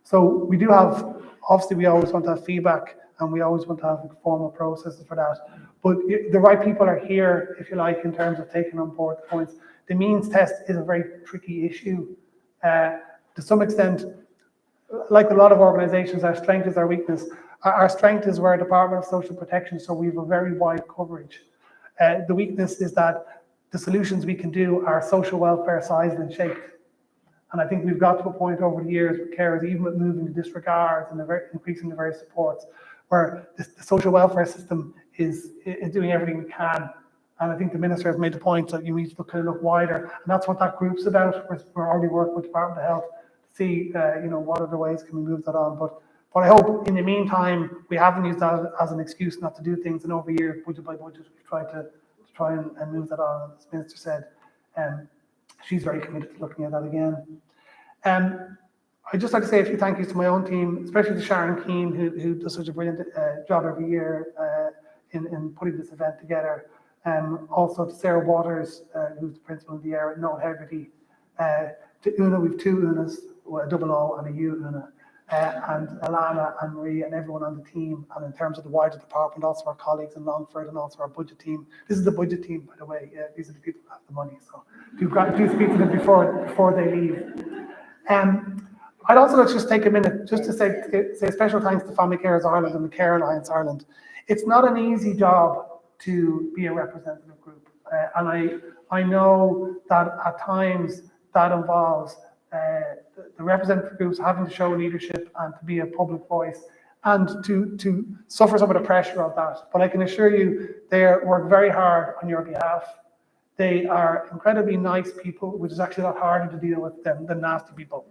So we do have, obviously we always want to have feedback and we always want to have formal processes for that. But the right people are here, if you like, in terms of taking on board the points. The means test is a very tricky issue. To some extent, like a lot of organisations, our strength is our weakness. Our strength is we're a Department of Social Protection, so we have a very wide coverage. The weakness is that the solutions we can do are social welfare sized and shaped. And I think we've got to a point over the years with carers, even with moving to disregards and increasing the various supports, where the social welfare system is doing everything we can. And I think the Minister has made the point that you need to look wider. And that's what that group's about. We're already working with the Department of Health to see, what other ways can we move that on. But I hope in the meantime, we haven't used that as an excuse not to do things. And over year, budget by budget, we've tried to try and move that on. As the Minister said, she's very committed to looking at that again. I'd just like to say a few thank yous to my own team, especially to Sharon Keane, who does such a brilliant job every year in putting this event together. Also to Sarah Waters, who's the principal of the area, Noel Hegarty, to Una, we've two Unas, a double O and a U Una, and Alana and Marie and everyone on the team. And in terms of the wider department, also our colleagues in Longford and also our budget team. This is the budget team, by the way. These are the people who have the money. So do speak to them before they leave. I'd also like to just take a minute just to say special thanks to Family Carers Ireland and the Care Alliance Ireland. It's not an easy job to be a representative group. And I know that at times that involves the representative groups having to show leadership and to be a public voice and to suffer some of the pressure of that. But I can assure you, they work very hard on your behalf. They are incredibly nice people, which is actually a lot harder to deal with than nasty people.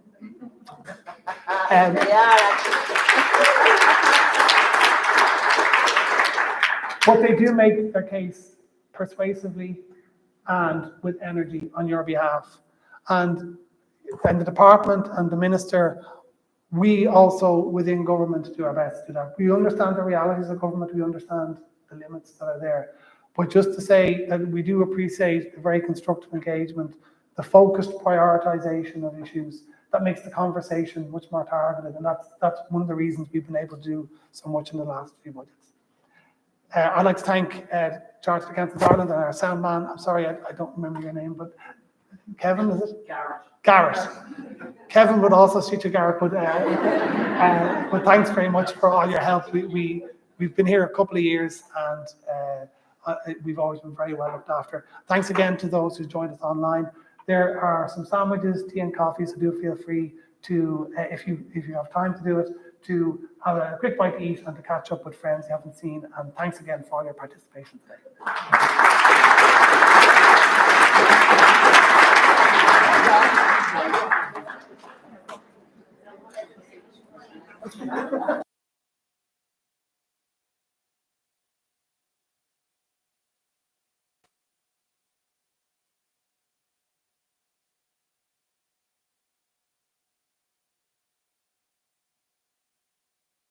But they do make their case persuasively and with energy on your behalf. And the department and the Minister, we also within government do our best to do that. We understand the realities of government, we understand the limits that are there. But just to say that we do appreciate the very constructive engagement, the focused prioritisation of issues that makes the conversation much more targeted. And that's one of the reasons we've been able to do so much in the last few budgets. I'd like to thank Chartered Accountants Ireland and our sound man. I'm sorry, I don't remember your name, but Kevin, is it? Garrett. Kevin would also suit you, Garrett, but thanks very much for all your help. We've been here a couple of years and we've always been very well looked after. Thanks again to those who joined us online. There are some sandwiches, tea and coffee, so do feel free to, if you have time to do it, to have a quick bite to eat and to catch up with friends you haven't seen. And thanks again for all your participation today.